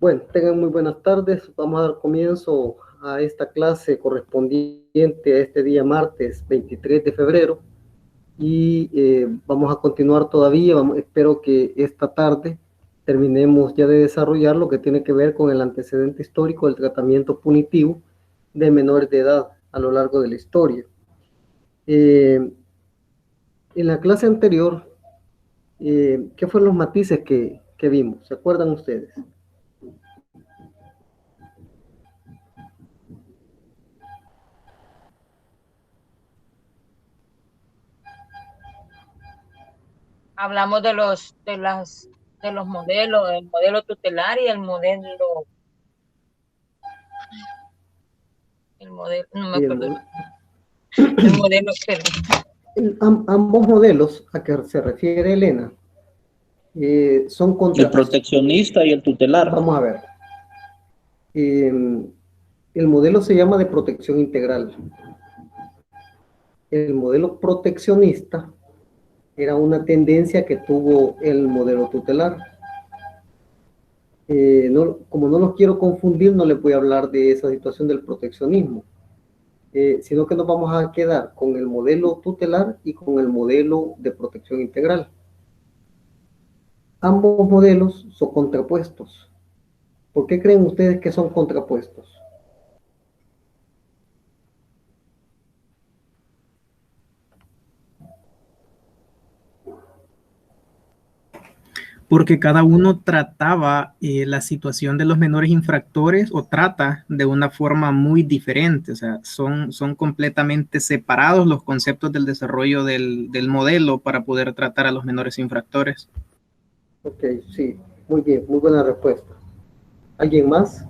Bueno, tengan muy buenas tardes. Vamos a dar comienzo a esta clase correspondiente a este día martes 23 de febrero y vamos a continuar todavía. Espero que esta tarde terminemos ya de desarrollar lo que tiene que ver con el antecedente histórico del tratamiento punitivo de menores de edad a lo largo de la historia. En la clase anterior, ¿qué fueron los matices que vimos? ¿Se acuerdan ustedes? Hablamos de los modelos, el modelo tutelar y el modelo, no me acuerdo. El modelo, ambos modelos a que se refiere Elena son contra... El proteccionista y el tutelar. Vamos a ver. El modelo se llama de protección integral. El modelo proteccionista era una tendencia que tuvo el modelo tutelar. Como no los quiero confundir, no les voy a hablar de esa situación del proteccionismo, sino que nos vamos a quedar con el modelo tutelar y con el modelo de protección integral. Ambos modelos son contrapuestos. ¿Por qué creen ustedes que son contrapuestos? Porque cada uno trataba la situación de los menores infractores o trata de una forma muy diferente. O sea, son completamente separados los conceptos del desarrollo del modelo para poder tratar a los menores infractores. Ok, sí, muy bien, muy buena respuesta. ¿Alguien más?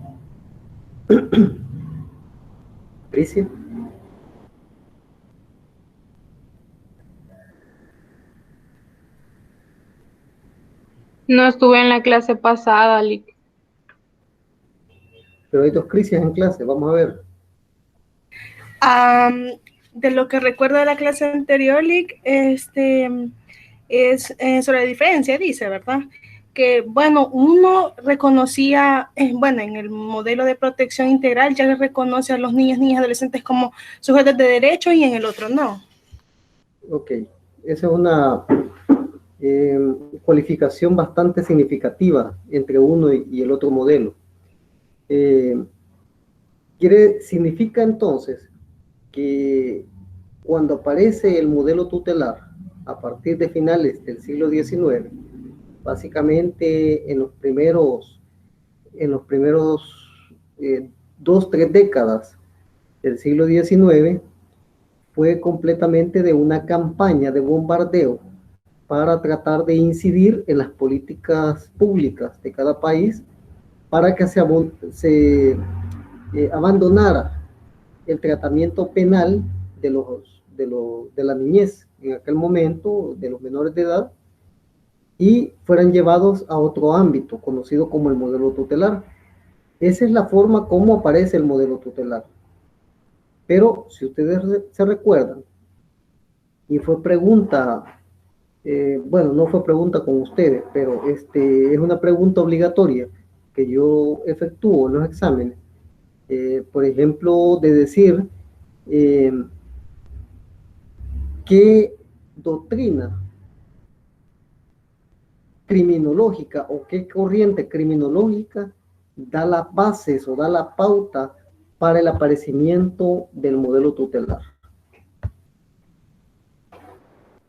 ¿Cristian? No estuve en la clase pasada, Lick. Pero hay dos crisis en clase, vamos a ver. De lo que recuerdo de la clase anterior, Lick, es sobre la diferencia, dice, ¿verdad? Que, bueno, uno reconocía, bueno, en el modelo de protección integral ya reconoce a los niños, niñas, adolescentes como sujetos de derecho y en el otro no. Ok, esa es una cualificación bastante significativa entre uno y el otro modelo. Significa entonces que cuando aparece el modelo tutelar a partir de finales del siglo XIX, básicamente en los primeros 2-3 décadas del siglo XIX, fue completamente de una campaña de bombardeo para tratar de incidir en las políticas públicas de cada país para que se abandonara el tratamiento penal de la niñez en aquel momento, de los menores de edad, y fueran llevados a otro ámbito conocido como el modelo tutelar. Esa es la forma como aparece el modelo tutelar. Pero si ustedes se recuerdan, y fue pregunta, bueno, no fue pregunta con ustedes, pero es una pregunta obligatoria que yo efectúo en los exámenes, por ejemplo, de decir qué doctrina criminológica o qué corriente criminológica da las bases o da la pauta para el aparecimiento del modelo tutelar.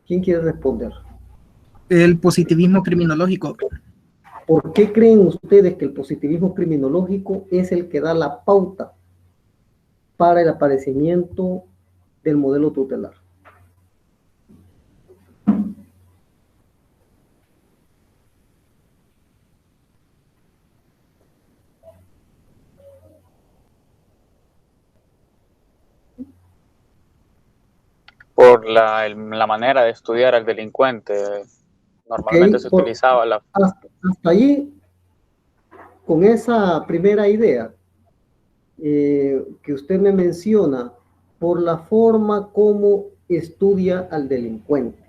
¿Quién quiere responder? El positivismo criminológico. ¿Por qué creen ustedes que el positivismo criminológico es el que da la pauta para el aparecimiento del modelo tutelar? Por la manera de estudiar al delincuente. Normalmente se utilizaba la... Hasta allí, con esa primera idea que usted me menciona, por la forma como estudia al delincuente.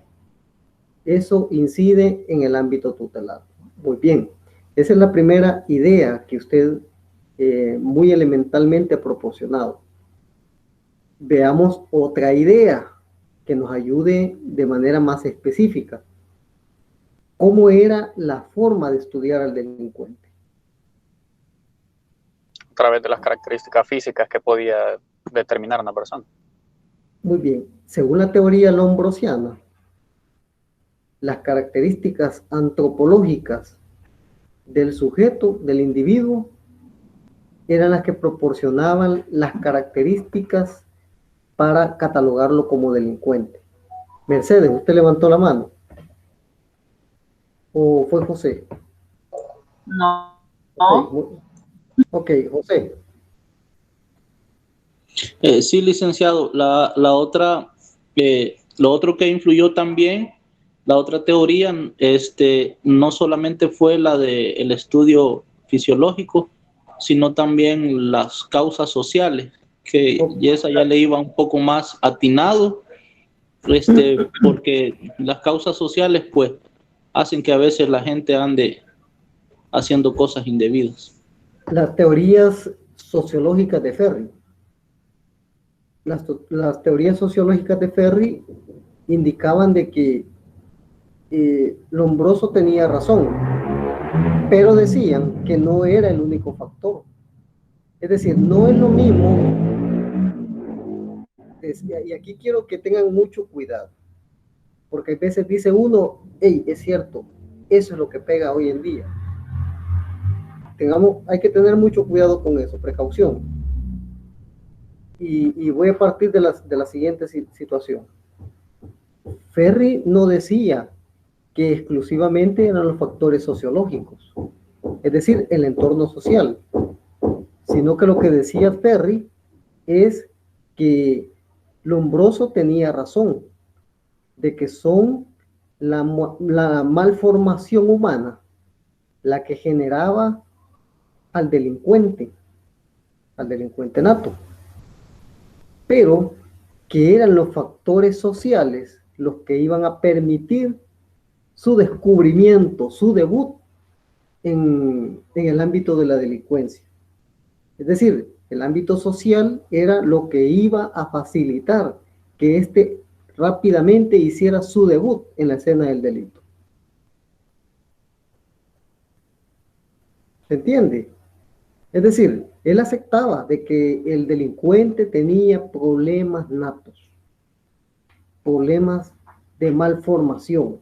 Eso incide en el ámbito tutelar. Muy bien. Esa es la primera idea que usted muy elementalmente ha proporcionado. Veamos otra idea que nos ayude de manera más específica. ¿Cómo era la forma de estudiar al delincuente? A través de las características físicas que podía determinar una persona. Muy bien. Según la teoría lombrosiana, las características antropológicas del sujeto, del individuo, eran las que proporcionaban las características para catalogarlo como delincuente. Mercedes, ¿usted levantó la mano? ¿O fue José? No. Ok, José. Sí, licenciado. La otra, lo otro que influyó también, la otra teoría, no solamente fue la del estudio fisiológico, sino también las causas sociales, que y esa ya le iba un poco más atinado, porque las causas sociales, pues, hacen que a veces la gente ande haciendo cosas indebidas. Las teorías sociológicas de Ferri. Las teorías sociológicas de Ferri indicaban de que Lombroso tenía razón, pero decían que no era el único factor. Es decir, no es lo mismo, y aquí quiero que tengan mucho cuidado, porque a veces dice uno, hey, es cierto, eso es lo que pega hoy en día. Hay que tener mucho cuidado con eso, precaución. Y voy a partir de la siguiente situación. Ferri no decía que exclusivamente eran los factores sociológicos, es decir, el entorno social, sino que lo que decía Ferri es que Lombroso tenía razón, de que son la malformación humana la que generaba al delincuente nato, pero que eran los factores sociales los que iban a permitir su descubrimiento, su debut en el ámbito de la delincuencia. Es decir, el ámbito social era lo que iba a facilitar que éste rápidamente hiciera su debut en la escena del delito. ¿Se entiende? Es decir, él aceptaba de que el delincuente tenía problemas natos, problemas de malformación,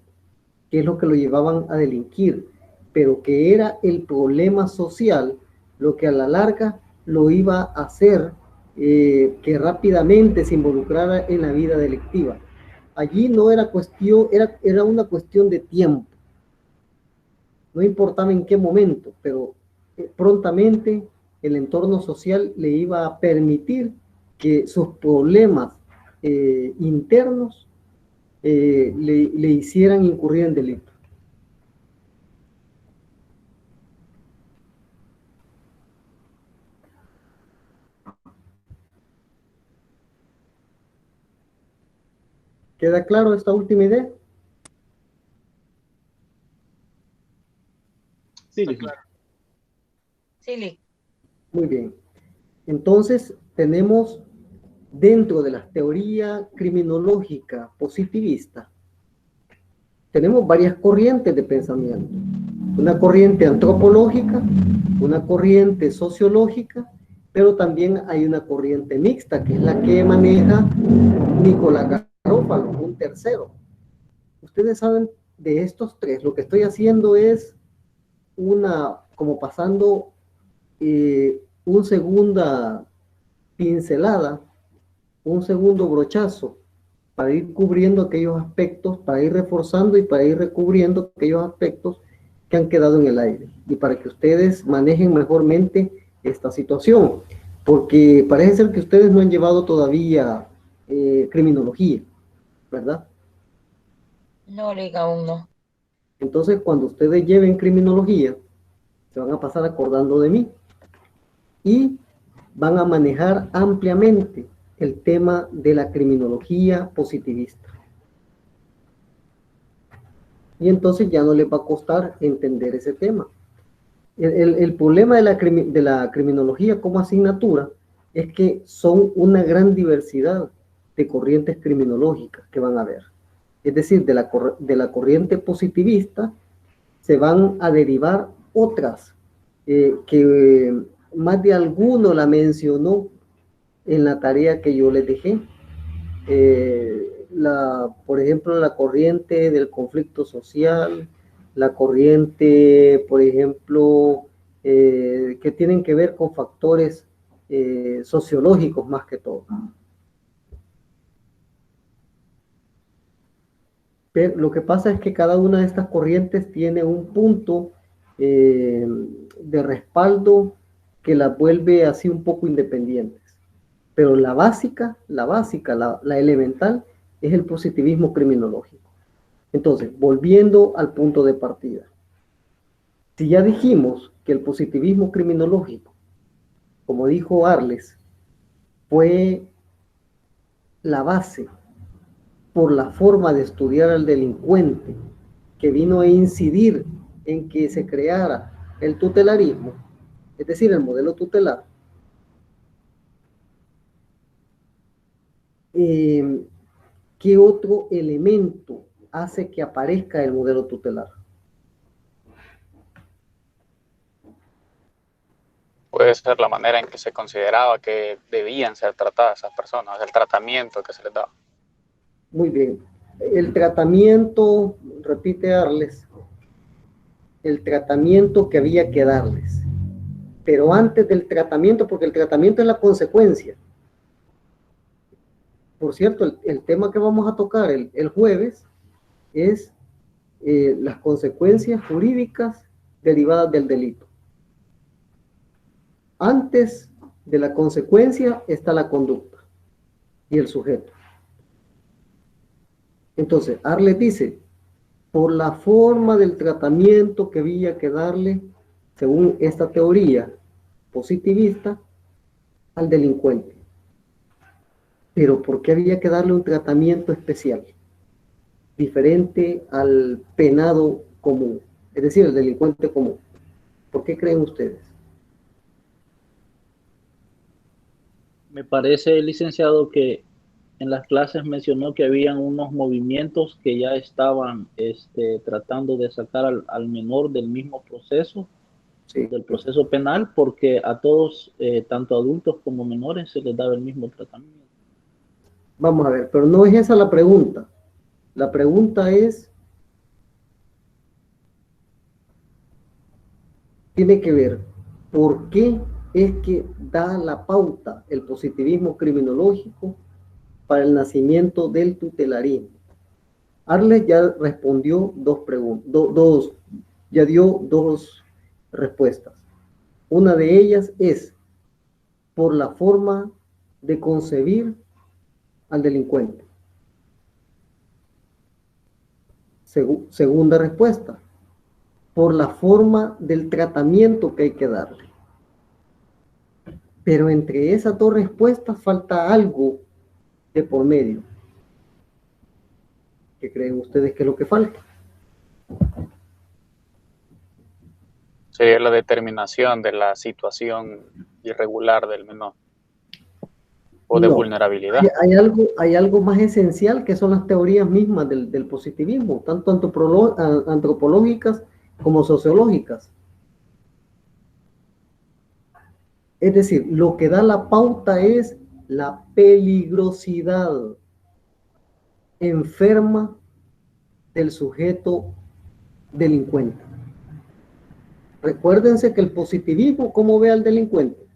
que es lo que lo llevaban a delinquir, pero que era el problema social lo que a la larga lo iba a hacer que rápidamente se involucrara en la vida delictiva. Allí no era cuestión, era una cuestión de tiempo. No importaba en qué momento, pero prontamente el entorno social le iba a permitir que sus problemas internos le hicieran incurrir en delito. ¿Queda claro esta última idea? Sí, Sí, Muy bien. Entonces, tenemos dentro de la teoría criminológica positivista, tenemos varias corrientes de pensamiento. Una corriente antropológica, una corriente sociológica, pero también hay una corriente mixta, que es la que maneja Nicolás Garófalo, un tercero. Ustedes saben de estos tres, lo que estoy haciendo es como pasando una segunda pincelada, un segundo brochazo, para ir cubriendo aquellos aspectos, para ir reforzando y para ir recubriendo aquellos aspectos que han quedado en el aire, y para que ustedes manejen mejormente esta situación, porque parece ser que ustedes no han llevado todavía criminología, ¿verdad? no, liga aún no. Entonces, cuando ustedes lleven criminología, se van a pasar acordando de mí y van a manejar ampliamente el tema de la criminología positivista. Y entonces ya no les va a costar entender ese tema. El problema de la criminología como asignatura es que son una gran diversidad de corrientes criminológicas que van a haber. Es decir, de la corriente positivista se van a derivar otras que más de alguno la mencionó en la tarea que yo les dejé. Por ejemplo, la corriente del conflicto social, la corriente, por ejemplo, que tienen que ver con factores sociológicos más que todo. Pero lo que pasa es que cada una de estas corrientes tiene un punto de respaldo que las vuelve así un poco independientes. Pero la elemental, es el positivismo criminológico. Entonces, volviendo al punto de partida. Si ya dijimos que el positivismo criminológico, como dijo Arles, fue la base por la forma de estudiar al delincuente que vino a incidir en que se creara el tutelarismo, es decir, el modelo tutelar, ¿qué otro elemento hace que aparezca el modelo tutelar? Puede ser la manera en que se consideraba que debían ser tratadas esas personas, el tratamiento que se les daba. Muy bien. El tratamiento, repite Arles, el tratamiento que había que darles. Pero antes del tratamiento, porque el tratamiento es la consecuencia. Por cierto, el tema que vamos a tocar el jueves es las consecuencias jurídicas derivadas del delito. Antes de la consecuencia está la conducta y el sujeto. Entonces, Arles dice, por la forma del tratamiento que había que darle, según esta teoría positivista, al delincuente. Pero ¿por qué había que darle un tratamiento especial? Diferente al penado común, es decir, el delincuente común. ¿Por qué creen ustedes? Me parece, licenciado, que en las clases mencionó que habían unos movimientos que ya estaban tratando de sacar al menor del mismo proceso, Sí. del proceso penal, porque a todos, tanto adultos como menores, se les daba el mismo tratamiento. Vamos a ver, pero no es esa la pregunta. La pregunta tiene que ver, ¿por qué es que da la pauta el positivismo criminológico para el nacimiento del tutelarismo? Arles ya respondió ya dio dos respuestas. Una de ellas es por la forma de concebir al delincuente. Segunda respuesta, por la forma del tratamiento que hay que darle. Pero entre esas dos respuestas falta algo de por medio. ¿Qué creen ustedes que es lo que falta? Sería la determinación de la situación irregular del menor o de vulnerabilidad. Hay algo más esencial que son las teorías mismas del positivismo, tanto antropológicas como sociológicas. Es decir, lo que da la pauta es la peligrosidad enferma del sujeto delincuente. Recuérdense que el positivismo, ¿cómo ve al delincuente?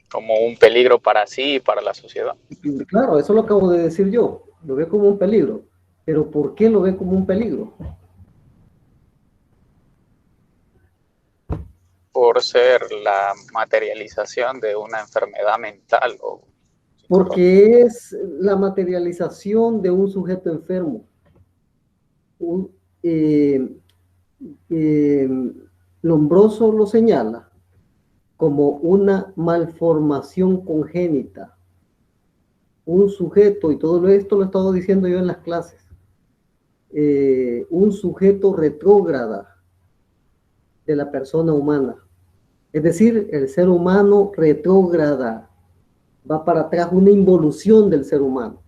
Como un peligro para sí y para la sociedad. Claro, eso lo acabo de decir yo. Lo ve como un peligro. Pero ¿por qué lo ve como un peligro? Por ser la materialización de una enfermedad mental o porque es la materialización de un sujeto enfermo. Lombroso lo señala como una malformación congénita. Un sujeto, y todo esto lo he estado diciendo yo en las clases, un sujeto retrógrada de la persona humana. Es decir, el ser humano retrógrada, va para atrás, una involución del ser humano.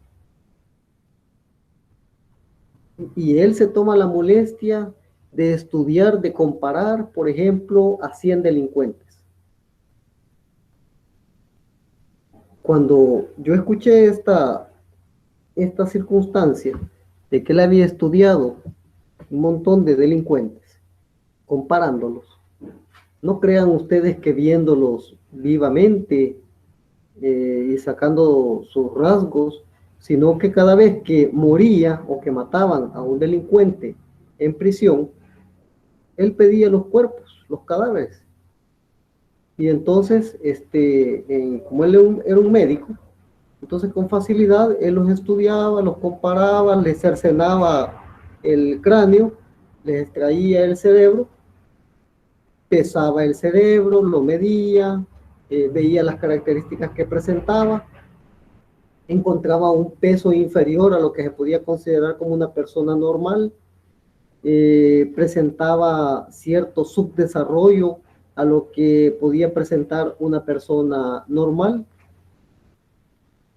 Y él se toma la molestia de estudiar, de comparar, por ejemplo, a 100 delincuentes. Cuando yo escuché esta circunstancia de que él había estudiado un montón de delincuentes, comparándolos, no crean ustedes que viéndolos vivamente y sacando sus rasgos, sino que cada vez que moría o que mataban a un delincuente en prisión, él pedía los cuerpos, los cadáveres. Y entonces, como él era un médico, entonces con facilidad él los estudiaba, los comparaba, les cercenaba el cráneo, les extraía el cerebro, pesaba el cerebro, lo medía, veía las características que presentaba, encontraba un peso inferior a lo que se podía considerar como una persona normal, presentaba cierto subdesarrollo a lo que podía presentar una persona normal.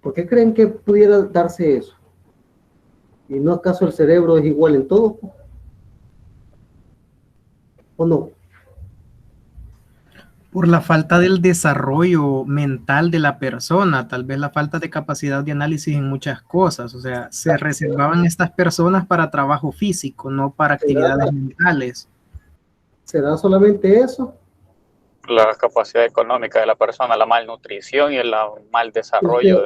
¿Por qué creen que pudiera darse eso? ¿Y no acaso el cerebro es igual en todo? ¿O no? Por la falta del desarrollo mental de la persona, tal vez la falta de capacidad de análisis en muchas cosas. O sea, se reservaban estas personas para trabajo físico, no para actividades mentales. ¿Será solamente eso? La capacidad económica de la persona, la malnutrición y el mal desarrollo.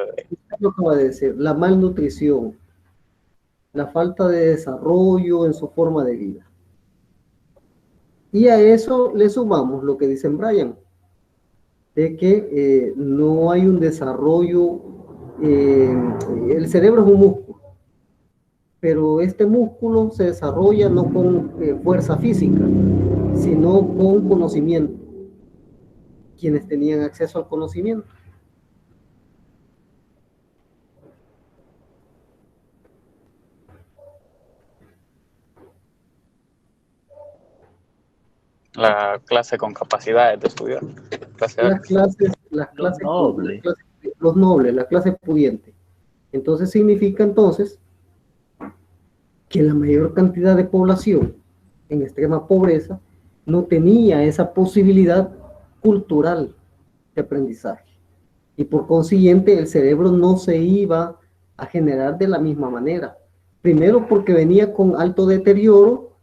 Lo acaba de decir, la malnutrición, la falta de desarrollo en su forma de vida. Y a eso le sumamos lo que dice Brian, de que no hay un desarrollo, el cerebro es un músculo, pero este músculo se desarrolla no con fuerza física, sino con conocimiento, quienes tenían acceso al conocimiento. La clase con capacidades de estudiar. Los nobles, la clase pudiente. Entonces significa entonces que la mayor cantidad de población en extrema pobreza no tenía esa posibilidad cultural de aprendizaje. Y por consiguiente el cerebro no se iba a generar de la misma manera. Primero porque venía con alto deterioro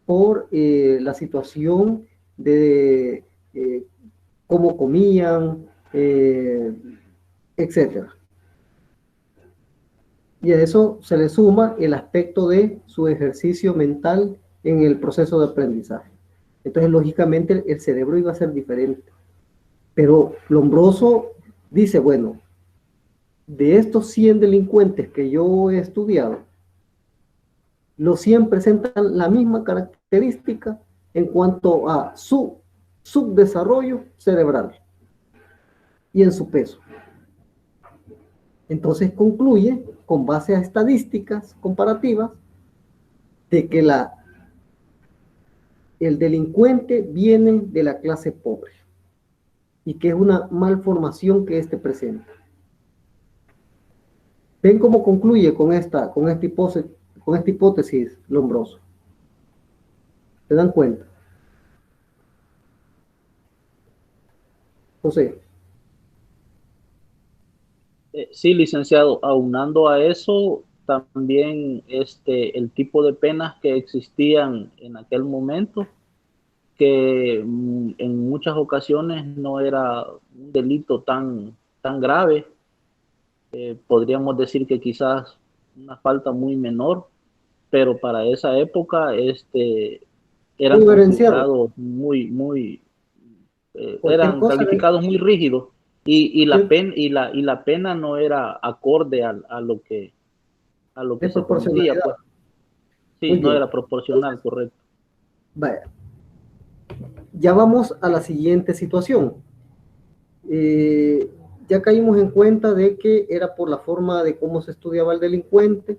por la situación de cómo comían, etc. Y a eso se le suma el aspecto de su ejercicio mental en el proceso de aprendizaje. Entonces, lógicamente, el cerebro iba a ser diferente. Pero Lombroso dice, bueno, de estos 100 delincuentes que yo he estudiado, los 100 presentan la misma característica en cuanto a su subdesarrollo cerebral y en su peso. Entonces concluye, con base a estadísticas comparativas, de que el delincuente viene de la clase pobre y que es una malformación que éste presenta. ¿Ven cómo concluye con esta hipótesis Lombroso? ¿Se dan cuenta? José. Sí, licenciado, aunando a eso, también el tipo de penas que existían en aquel momento, que en muchas ocasiones no era un delito tan grave. Podríamos decir que quizás una falta muy menor, pero para esa época eran considerados eran calificados muy rígidos y la pena no era acorde a lo que se conocía, pues. Sí, no era proporcional, correcto. Vaya. Ya vamos a la siguiente situación. Ya caímos en cuenta de que era por la forma de cómo se estudiaba el delincuente,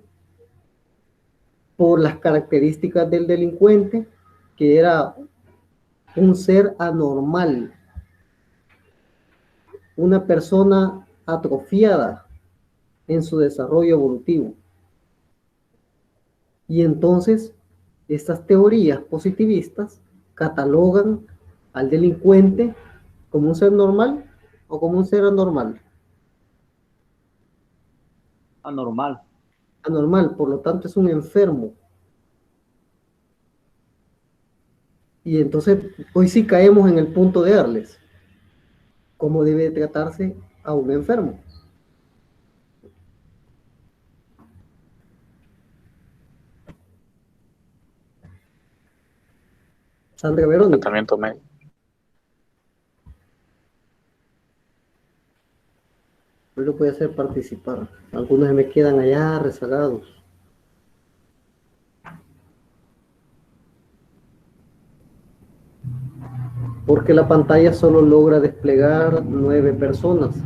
por las características del delincuente, que era un ser anormal, una persona atrofiada en su desarrollo evolutivo. Y entonces, estas teorías positivistas catalogan al delincuente como un ser normal o como un ser anormal. Anormal. Anormal, por lo tanto es un enfermo. Y entonces, hoy sí caemos en el punto de Arles. ¿Cómo debe tratarse a un enfermo? Sandra Verónica. Tratamiento médico. Yo lo voy a hacer participar. Algunos me quedan allá rezagados. Porque la pantalla solo logra desplegar 9 personas.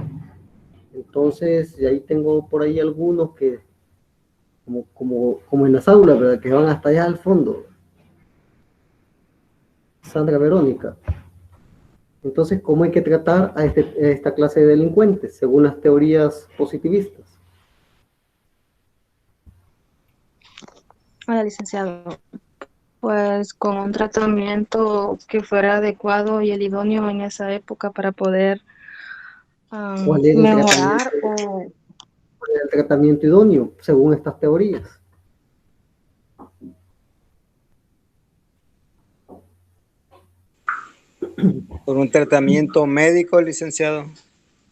Entonces, y ahí tengo por ahí algunos que, como en las aulas, ¿verdad? Que van hasta allá al fondo. Sandra Verónica. Entonces, ¿cómo hay que tratar a esta clase de delincuentes, según las teorías positivistas? Hola, licenciado. Pues con un tratamiento que fuera adecuado y el idóneo en esa época para poder ¿Cuál era el mejorar ¿Cuál era el tratamiento idóneo, según estas teorías? Por un tratamiento médico, licenciado.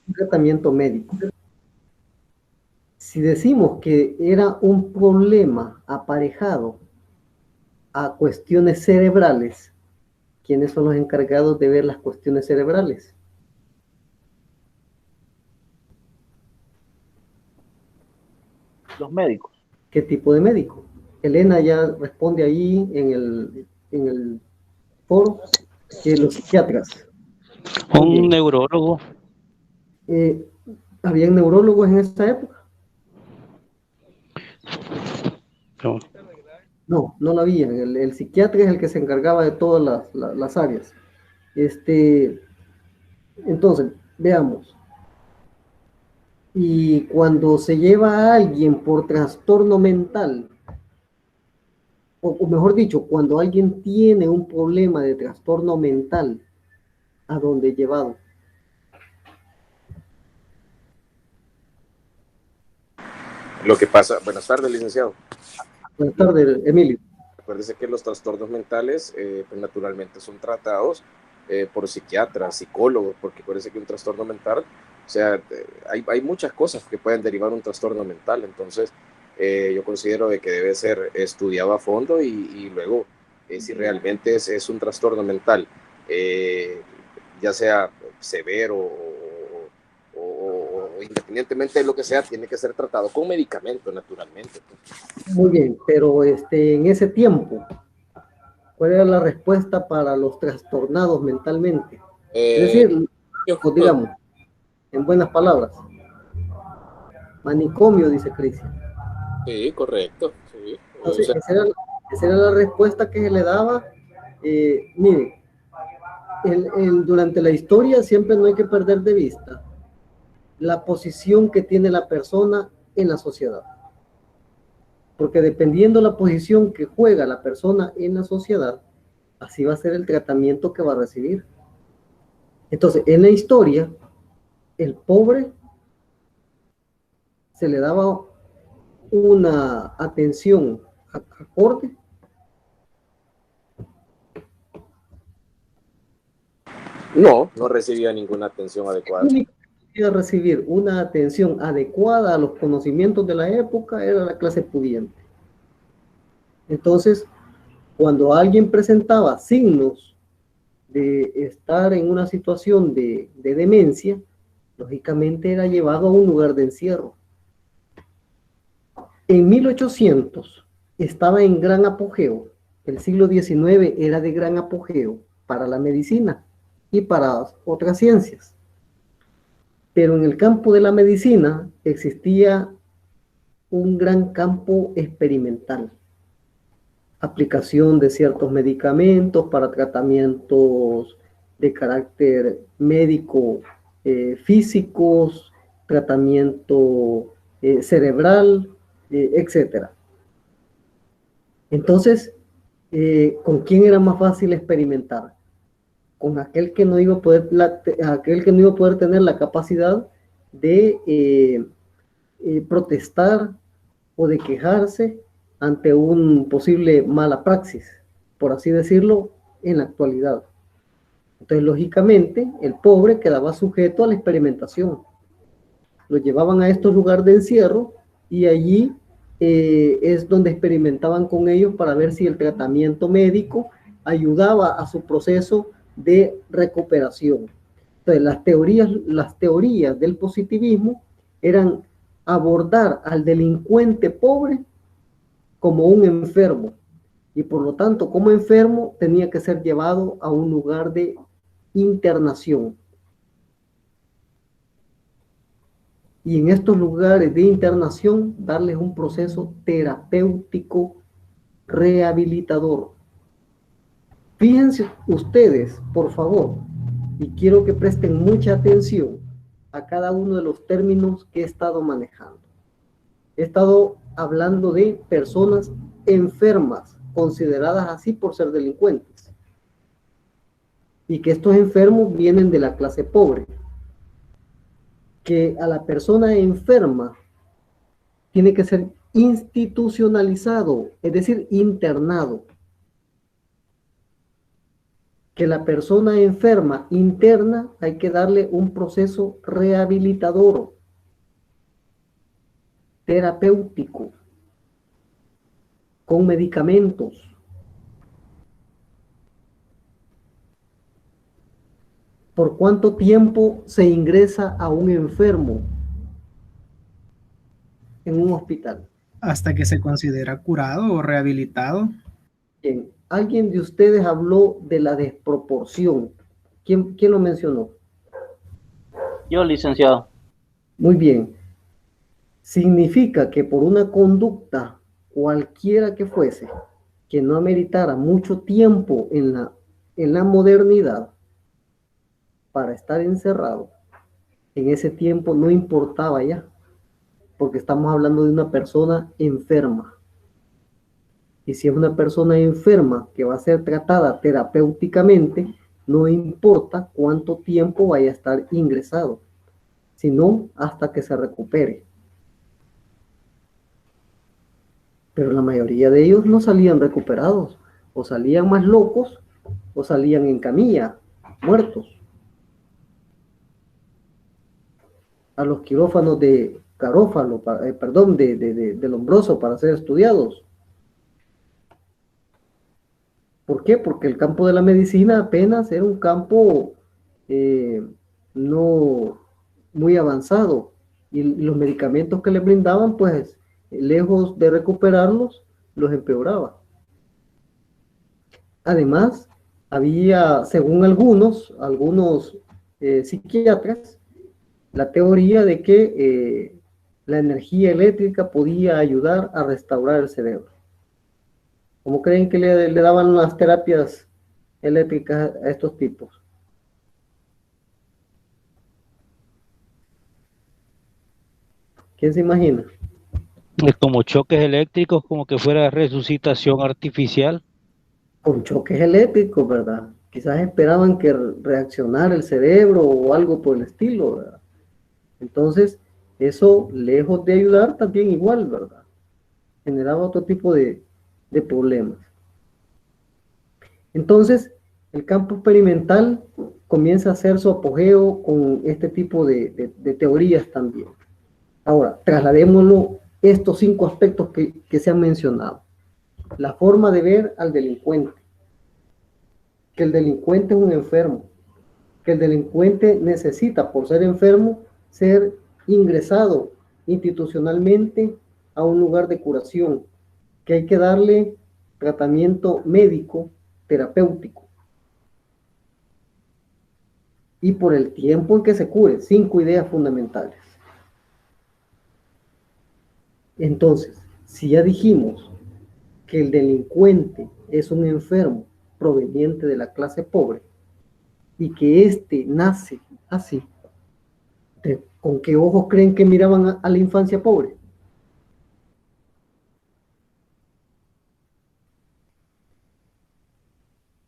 Un tratamiento médico. Si decimos que era un problema aparejado a cuestiones cerebrales, ¿quiénes son los encargados de ver las cuestiones cerebrales? Los médicos. ¿Qué tipo de médico? Elena ya responde ahí en el foro que los psiquiatras. Un neurólogo. ¿Habían neurólogos en esa época? No. No la habían. El psiquiatra es el que se encargaba de todas las áreas. Entonces, veamos. Y cuando se lleva a alguien por trastorno mental, o mejor dicho, cuando alguien tiene un problema de trastorno mental, ¿a dónde es llevado? Lo que pasa, buenas tardes, licenciado. Buenas tardes, Emilio. Acuérdese que los trastornos mentales, pues naturalmente son tratados por psiquiatras, psicólogos, porque acuérdese que un trastorno mental, o sea, hay muchas cosas que pueden derivar un trastorno mental, entonces yo considero de que debe ser estudiado a fondo y luego, si realmente es un trastorno mental, ya sea severo o independientemente de lo que sea, tiene que ser tratado con medicamento, naturalmente. Muy bien, pero en ese tiempo, ¿cuál era la respuesta para los trastornados mentalmente? Es decir, pues, digamos, en buenas palabras, manicomio, dice Cristian. Sí, correcto. Sí. Entonces, esa era la respuesta que se le daba. Miren, durante la historia siempre no hay que perder de vista la posición que tiene la persona en la sociedad. Porque dependiendo la posición que juega la persona en la sociedad, así va a ser el tratamiento que va a recibir. Entonces, en la historia, el pobre se le daba una atención acorde. No recibía ninguna atención adecuada. A recibir una atención adecuada a los conocimientos de la época era la clase pudiente. Entonces, cuando alguien presentaba signos de estar en una situación de demencia, lógicamente era llevado a un lugar de encierro. En 1800 estaba en gran apogeo, el siglo XIX era de gran apogeo para la medicina y para otras ciencias. Pero en el campo de la medicina existía un gran campo experimental. Aplicación de ciertos medicamentos para tratamientos de carácter médico, físicos, tratamiento cerebral, etc. Entonces, ¿con quién era más fácil experimentar? Con aquel que no iba a poder, tener la capacidad de protestar o de quejarse ante un posible mala praxis, por así decirlo, en la actualidad. Entonces, lógicamente, el pobre quedaba sujeto a la experimentación. Lo llevaban a estos lugares de encierro y allí es donde experimentaban con ellos para ver si el tratamiento médico ayudaba a su proceso de recuperación. Entonces, las teorías del positivismo eran abordar al delincuente pobre como un enfermo, y por lo tanto, como enfermo, tenía que ser llevado a un lugar de internación. Y en estos lugares de internación, darles un proceso terapéutico rehabilitador. Fíjense ustedes, por favor, y quiero que presten mucha atención a cada uno de los términos que he estado manejando. He estado hablando de personas enfermas, consideradas así por ser delincuentes, y que estos enfermos vienen de la clase pobre. Que a la persona enferma tiene que ser institucionalizado, es decir, internado. Que la persona enferma interna hay que darle un proceso rehabilitador, terapéutico, con medicamentos. ¿Por cuánto tiempo se ingresa a un enfermo en un hospital? Hasta que se considera curado o rehabilitado. Bien. Alguien de ustedes habló de la desproporción. ¿Quién lo mencionó? Yo, licenciado. Muy bien. Significa que por una conducta, cualquiera que fuese, que no ameritara mucho tiempo en la modernidad para estar encerrado, en ese tiempo no importaba ya, porque estamos hablando de una persona enferma. Y si es una persona enferma que va a ser tratada terapéuticamente, no importa cuánto tiempo vaya a estar ingresado, sino hasta que se recupere. Pero la mayoría de ellos no salían recuperados, o salían más locos, o salían en camilla, muertos. A los quirófanos de Carófalo, de Lombroso para ser estudiados. ¿Por qué? Porque el campo de la medicina apenas era un campo no muy avanzado, y los medicamentos que le brindaban, pues, lejos de recuperarlos, los empeoraba. Además, había, según algunos psiquiatras, la teoría de que la energía eléctrica podía ayudar a restaurar el cerebro. ¿Cómo creen que le daban las terapias eléctricas a estos tipos? ¿Quién se imagina? Como choques eléctricos, como que fuera resucitación artificial. Con choques eléctricos, ¿verdad? Quizás esperaban que reaccionara el cerebro o algo por el estilo, ¿verdad? Entonces, eso, lejos de ayudar, también igual, ¿verdad? Generaba otro tipo de problemas. Entonces, el campo experimental comienza a hacer su apogeo con este tipo de teorías también. Ahora, trasladémoslo estos 5 aspectos que se han mencionado. La forma de ver al delincuente. Que el delincuente es un enfermo. Que el delincuente necesita, por ser enfermo, ser ingresado institucionalmente a un lugar de curación. Que hay que darle tratamiento médico, terapéutico. y por el tiempo en que se cure. 5 ideas fundamentales. Entonces, si ya dijimos que el delincuente es un enfermo proveniente de la clase pobre y que éste nace así, ¿con qué ojos creen que miraban a la infancia pobre?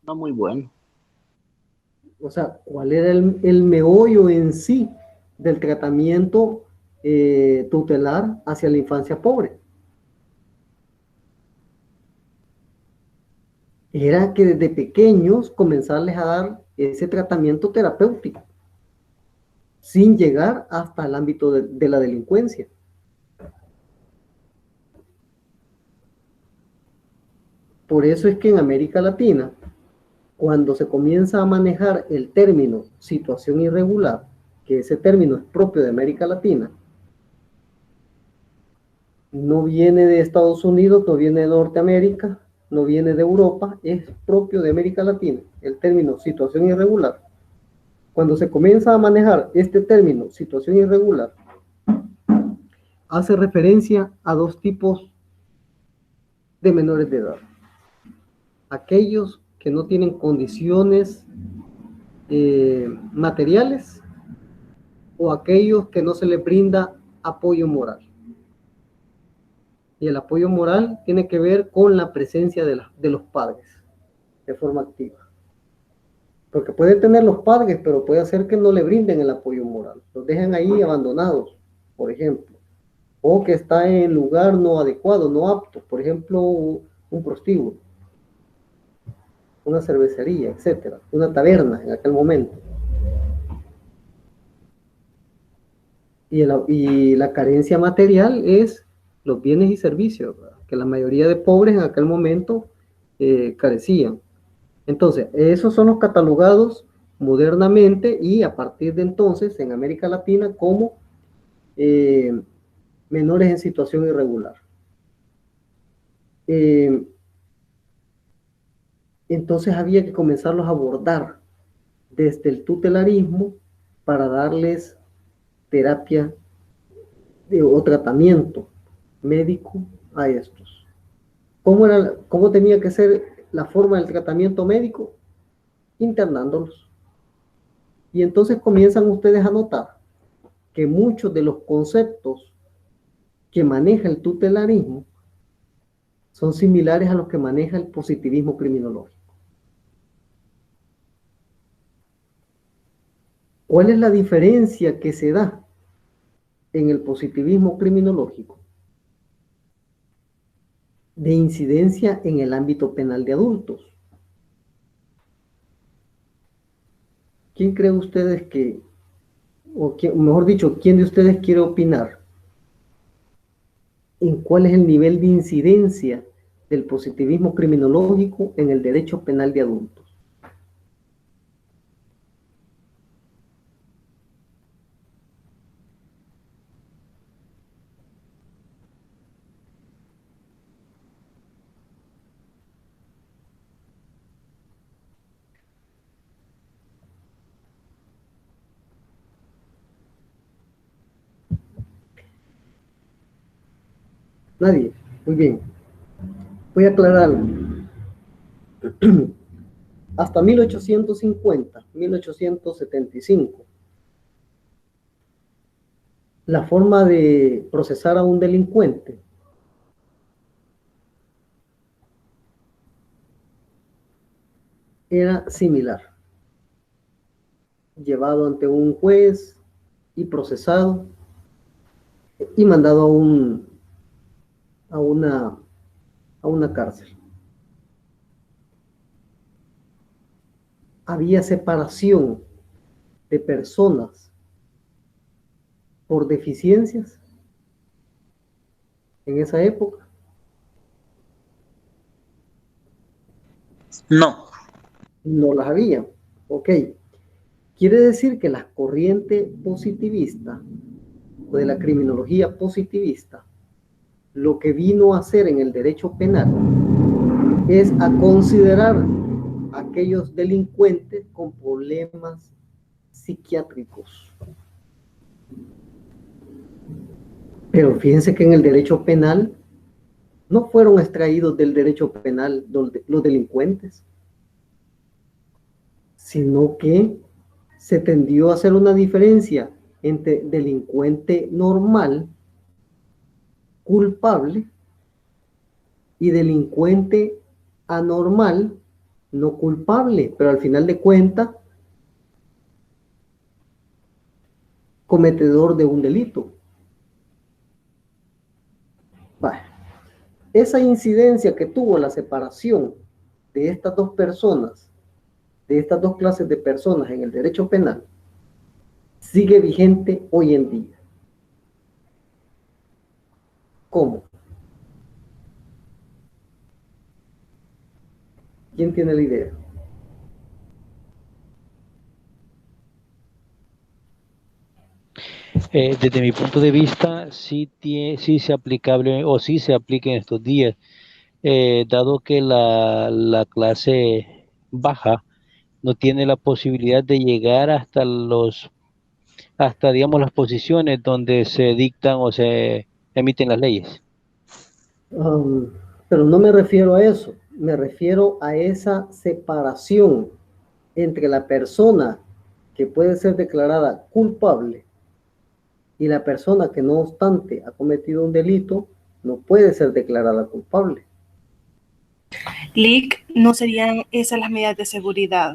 No muy bueno. O sea, ¿cuál era el meollo en sí del tratamiento tutelar hacia la infancia pobre? Era que desde pequeños comenzarles a dar ese tratamiento terapéutico, sin llegar hasta el ámbito de la delincuencia. Por eso es que en América Latina, cuando se comienza a manejar el término situación irregular, que ese término es propio de América Latina, no viene de Estados Unidos, no viene de Norteamérica, no viene de Europa, es propio de América Latina, el término situación irregular. Cuando se comienza a manejar este término situación irregular, hace referencia a 2 tipos de menores de edad. Aquellos que no tienen condiciones materiales o aquellos que no se les brinda apoyo moral. Y el apoyo moral tiene que ver con la presencia de los padres de forma activa. Porque puede tener los padres, pero puede hacer que no le brinden el apoyo moral. Los dejan ahí abandonados, por ejemplo. O que está en lugar no adecuado, no apto. Por ejemplo, un prostíbulo, una cervecería, etcétera, una taberna en aquel momento. Y la carencia material es los bienes y servicios, ¿verdad? Que la mayoría de pobres en aquel momento carecían. Entonces, esos son los catalogados modernamente y a partir de entonces en América Latina como menores en situación irregular. Entonces había que comenzarlos a abordar desde el tutelarismo para darles terapia o tratamiento médico a estos. ¿Cómo tenía que ser la forma del tratamiento médico? Internándolos. Y entonces comienzan ustedes a notar que muchos de los conceptos que maneja el tutelarismo son similares a los que maneja el positivismo criminológico. ¿Cuál es la diferencia que se da en el positivismo criminológico? De incidencia en el ámbito penal de adultos. ¿Quién cree ustedes que, mejor dicho, quién de ustedes quiere opinar en cuál es el nivel de incidencia del positivismo criminológico en el derecho penal de adultos? Nadie. Muy bien. Voy a aclarar algo. Hasta 1850, 1875, la forma de procesar a un delincuente era similar. Llevado ante un juez y procesado y mandado a una cárcel. Había separación de personas por deficiencias en esa época. No. No las había. Ok. Quiere decir que la corriente positivista o de la criminología positivista lo que vino a hacer en el derecho penal es a considerar a aquellos delincuentes con problemas psiquiátricos. Pero fíjense que en el derecho penal no fueron extraídos del derecho penal los delincuentes, sino que se tendió a hacer una diferencia entre delincuente normal, culpable, y delincuente anormal, no culpable, pero al final de cuentas, cometedor de un delito. Bueno, esa incidencia que tuvo la separación de estas dos personas, de estas dos clases de personas en el derecho penal, sigue vigente hoy en día. ¿Cómo? ¿Quién tiene la idea? Desde mi punto de vista, sí se aplicable o sí se aplica en estos días, dado que la clase baja no tiene la posibilidad de llegar hasta digamos las posiciones donde se dictan o se emiten las leyes. Pero no me refiero a eso, me refiero a esa separación entre la persona que puede ser declarada culpable y la persona que no obstante ha cometido un delito no puede ser declarada culpable. Lic, ¿no serían esas las medidas de seguridad?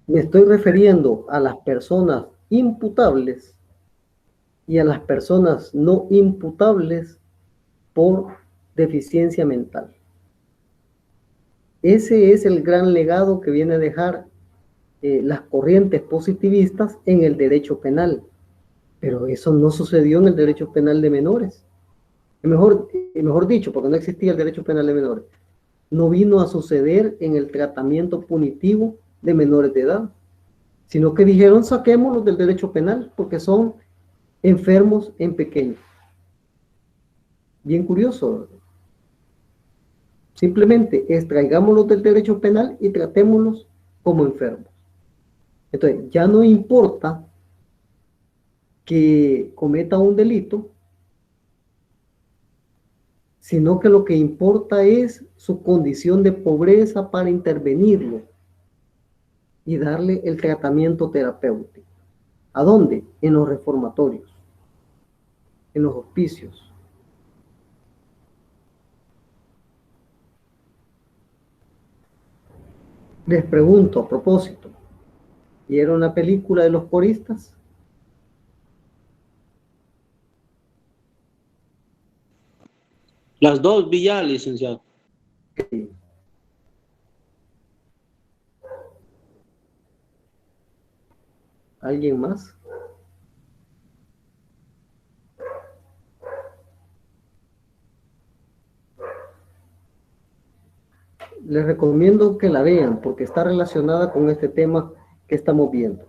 Me estoy refiriendo a las personas imputables y a las personas no imputables por deficiencia mental. Ese es el gran legado que viene a dejar las corrientes positivistas en el derecho penal. Pero eso no sucedió en el derecho penal de menores. Mejor dicho, porque no existía el derecho penal de menores. No vino a suceder en el tratamiento punitivo de menores de edad, sino que dijeron saquémoslos del derecho penal porque son enfermos en pequeño. Bien curioso. Simplemente extraigámoslos del derecho penal y tratémoslos como enfermos. Entonces, ya no importa que cometa un delito, sino que lo que importa es su condición de pobreza para intervenirlo y darle el tratamiento terapéutico. ¿A dónde? En los reformatorios, en los hospicios. Les pregunto a propósito, ¿vieron la película de los coristas? Las dos vi ya, licenciado. Sí. ¿Alguien más? Les recomiendo que la vean porque está relacionada con este tema que estamos viendo.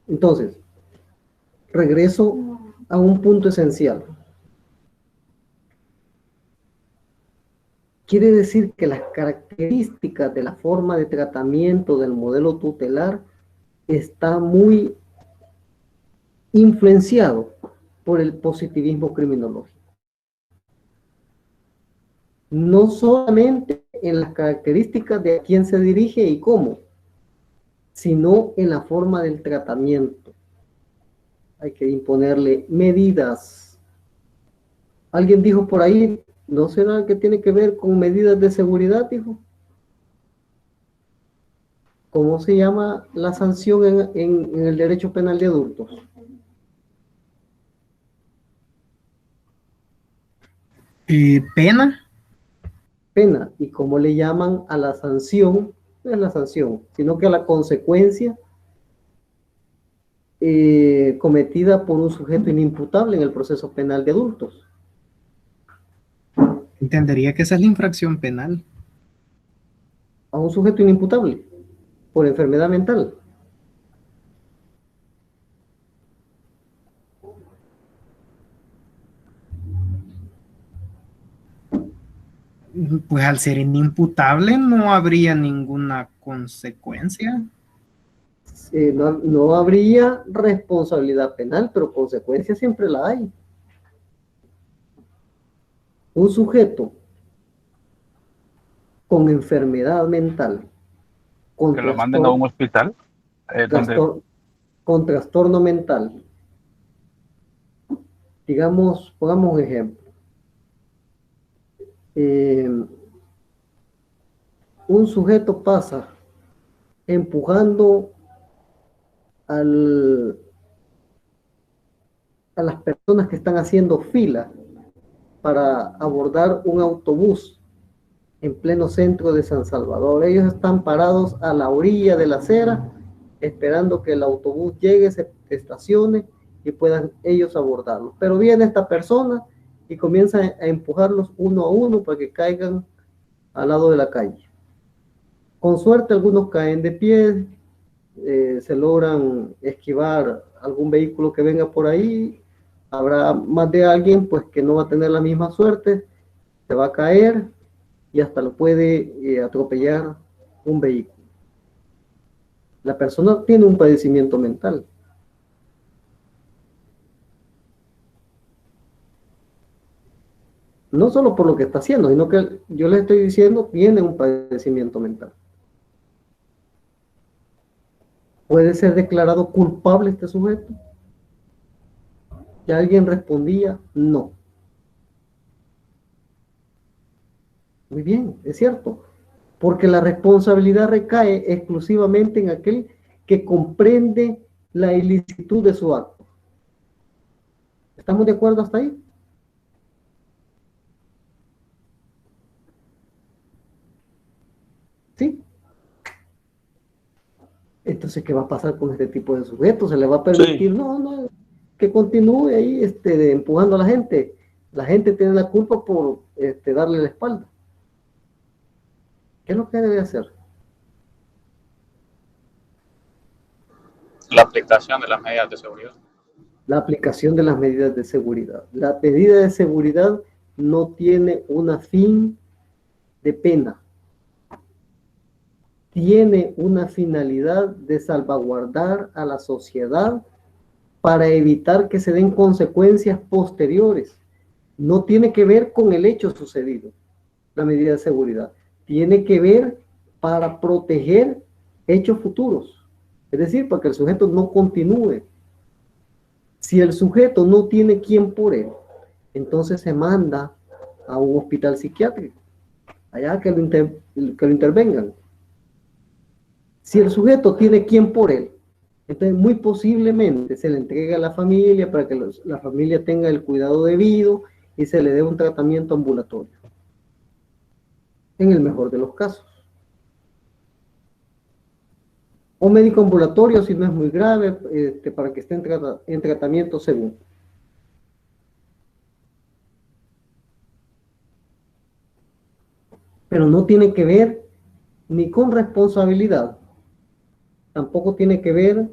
Entonces, regreso a un punto esencial. Quiere decir que las características de la forma de tratamiento del modelo tutelar está muy influenciado por el positivismo criminológico. No solamente en las características de a quién se dirige y cómo, sino en la forma del tratamiento. Hay que imponerle medidas. Alguien dijo por ahí, ¿no será que tiene que ver con medidas de seguridad, dijo? ¿Cómo se llama la sanción en el derecho penal de adultos? ¿Pena? Pena. ¿Y cómo le llaman a la sanción? No es la sanción, sino que a la consecuencia cometida por un sujeto inimputable en el proceso penal de adultos. Entendería que esa es la infracción penal. A un sujeto inimputable por enfermedad mental. Pues al ser inimputable no habría ninguna consecuencia. no habría responsabilidad penal, pero consecuencias siempre la hay. Un sujeto con enfermedad mental, con Que lo manden a un hospital. con trastorno mental, digamos, pongamos un ejemplo. Un sujeto pasa empujando a las personas que están haciendo fila para abordar un autobús en pleno centro de San Salvador. Ellos están parados a la orilla de la acera, esperando que el autobús llegue, se estacione y puedan ellos abordarlo. Pero viene esta persona y comienza a empujarlos uno a uno para que caigan al lado de la calle. Con suerte algunos caen de pie, se logran esquivar algún vehículo que venga por ahí. Habrá más de alguien pues que no va a tener la misma suerte, se va a caer y hasta lo puede atropellar un vehículo. La persona tiene un padecimiento mental. No solo por lo que está haciendo, sino que yo le estoy diciendo, tiene un padecimiento mental. ¿Puede ser declarado culpable este sujeto? ¿Y alguien respondía? No. Muy bien, es cierto. Porque la responsabilidad recae exclusivamente en aquel que comprende la ilicitud de su acto. ¿Estamos de acuerdo hasta ahí? ¿Sí? Entonces, ¿qué va a pasar con este tipo de sujetos? ¿Se le va a permitir? Sí. No, que continúe ahí empujando a la gente. La gente tiene la culpa por darle la espalda. ¿Qué es lo que debe hacer? La aplicación de las medidas de seguridad. La aplicación de las medidas de seguridad. La medida de seguridad no tiene una fin de pena. Tiene una finalidad de salvaguardar a la sociedad para evitar que se den consecuencias posteriores. No tiene que ver con el hecho sucedido, la medida de seguridad. Tiene que ver para proteger hechos futuros. Es decir, para que el sujeto no continúe. Si el sujeto no tiene quien por él, entonces se manda a un hospital psiquiátrico, allá que lo intervengan. Si el sujeto tiene quien por él, entonces muy posiblemente se le entregue a la familia para que la familia tenga el cuidado debido y se le dé un tratamiento ambulatorio. En el mejor de los casos. O médico ambulatorio si no es muy grave, para que esté en tratamiento según. Pero no tiene que ver ni con responsabilidad, tampoco tiene que ver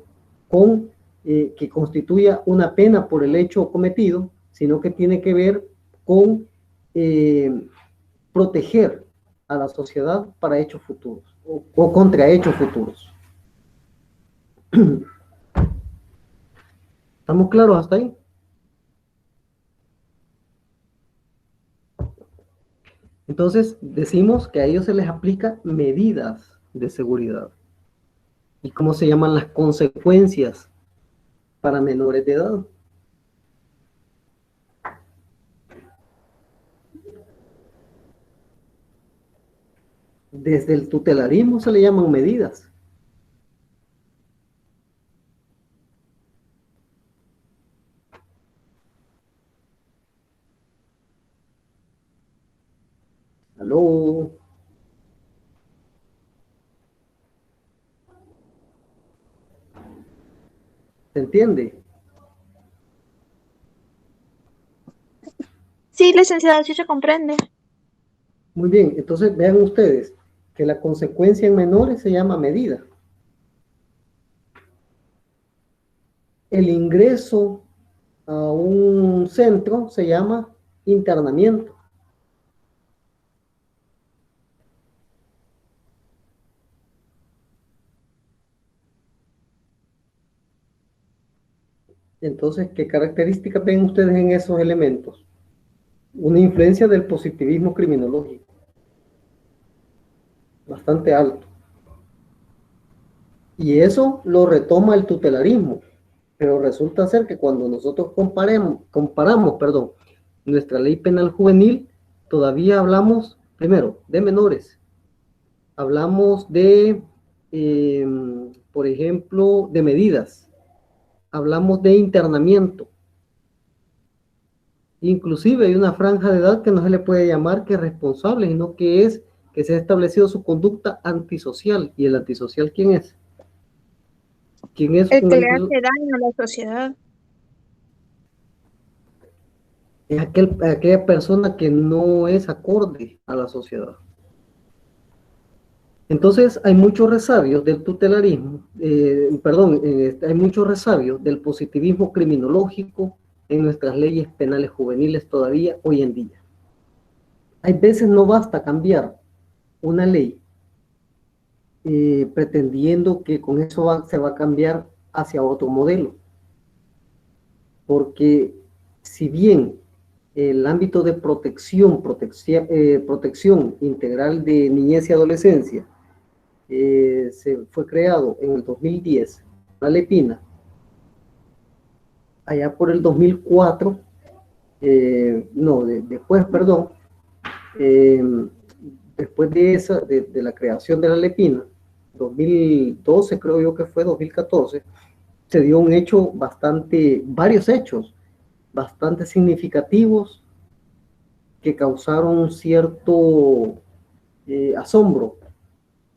con que constituya una pena por el hecho cometido, sino que tiene que ver con proteger a la sociedad para hechos futuros o contra hechos futuros. ¿Estamos claros hasta ahí? Entonces decimos que a ellos se les aplica medidas de seguridad. ¿Y cómo se llaman las consecuencias para menores de edad? Desde el tutelarismo se le llaman medidas. ¿Aló? ¿Se entiende? Sí, licenciado, sí se comprende. Muy bien, entonces vean ustedes que la consecuencia en menores se llama medida. El ingreso a un centro se llama internamiento. Entonces, ¿qué características ven ustedes en esos elementos? Una influencia del positivismo criminológico, bastante alto. Y eso lo retoma el tutelarismo, pero resulta ser que cuando nosotros comparamos, nuestra ley penal juvenil, todavía hablamos, primero, de menores. Hablamos de, por ejemplo, de medidas. Hablamos de internamiento. Inclusive hay una franja de edad que no se le puede llamar que es responsable, sino que es que se ha establecido su conducta antisocial. ¿Y el antisocial quién es? ¿Quién es El un que le antisocial? hace daño a la sociedad. Es aquella persona que no es acorde a la sociedad. Entonces hay muchos resabios del tutelarismo, hay muchos resabios del positivismo criminológico en nuestras leyes penales juveniles todavía hoy en día. Hay veces no basta cambiar una ley pretendiendo que con eso se va a cambiar hacia otro modelo. Porque si bien el ámbito de protección integral de niñez y adolescencia se fue creado en el 2010, la Lepina, allá por el 2004, después de la creación de la Lepina, 2012 creo yo que fue, 2014, se dio varios hechos bastante significativos que causaron cierto asombro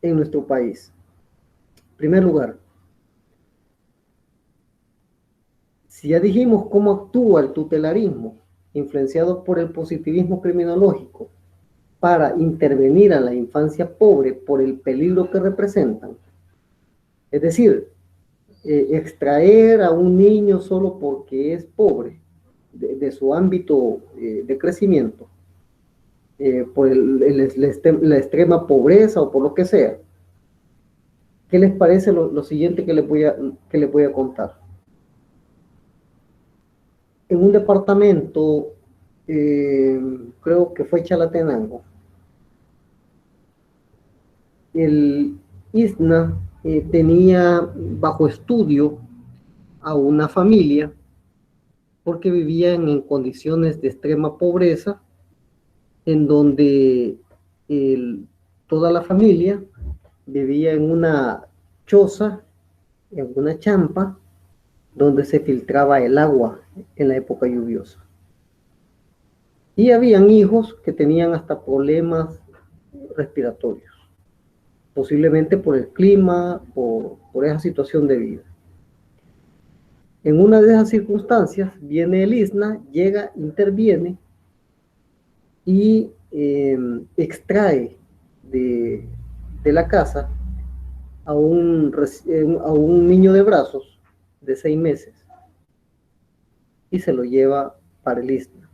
en nuestro país. En primer lugar, si ya dijimos cómo actúa el tutelarismo, influenciado por el positivismo criminológico, para intervenir a la infancia pobre por el peligro que representan, es decir, extraer a un niño solo porque es pobre de su ámbito de crecimiento, por la extrema pobreza o por lo que sea. ¿Qué les parece lo siguiente que les voy a contar? En un departamento, creo que fue Chalatenango, el ISNA tenía bajo estudio a una familia porque vivían en condiciones de extrema pobreza, en donde toda la familia vivía en una choza, en una champa, donde se filtraba el agua en la época lluviosa. Y habían hijos que tenían hasta problemas respiratorios, posiblemente por el clima, por esa situación de vida. En una de esas circunstancias viene el ISNA, llega, interviene y extrae de la casa a un niño de brazos de 6 meses y se lo lleva para el ISNA.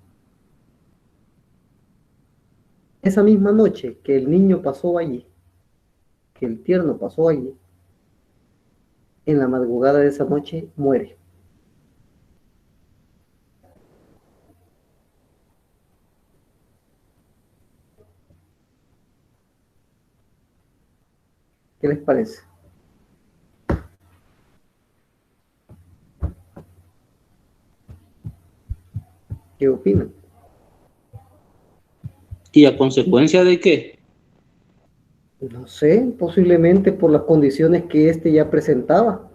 Esa misma noche que el niño pasó allí, que el tierno pasó allí, en la madrugada de esa noche muere. ¿Qué les parece? ¿Qué opinan? ¿Y a consecuencia de qué? No sé, posiblemente por las condiciones que ya presentaba.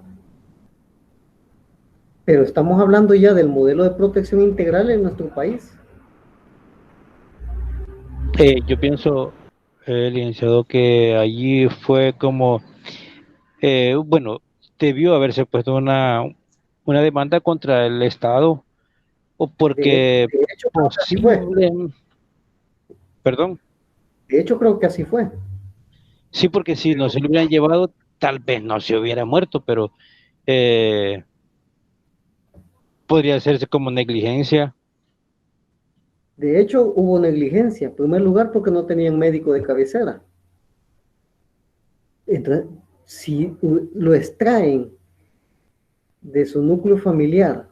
Pero estamos hablando ya del modelo de protección integral en nuestro país. Yo pienso, licenciado, que allí fue como, bueno, debió haberse puesto una demanda contra el Estado, o porque De hecho, creo que así fue. Perdón. De hecho, creo que así fue. Sí, porque si no se lo hubieran llevado, tal vez no se hubiera muerto, pero podría hacerse como negligencia. De hecho, hubo negligencia. En primer lugar, porque no tenían médico de cabecera. Entonces, si lo extraen de su núcleo familiar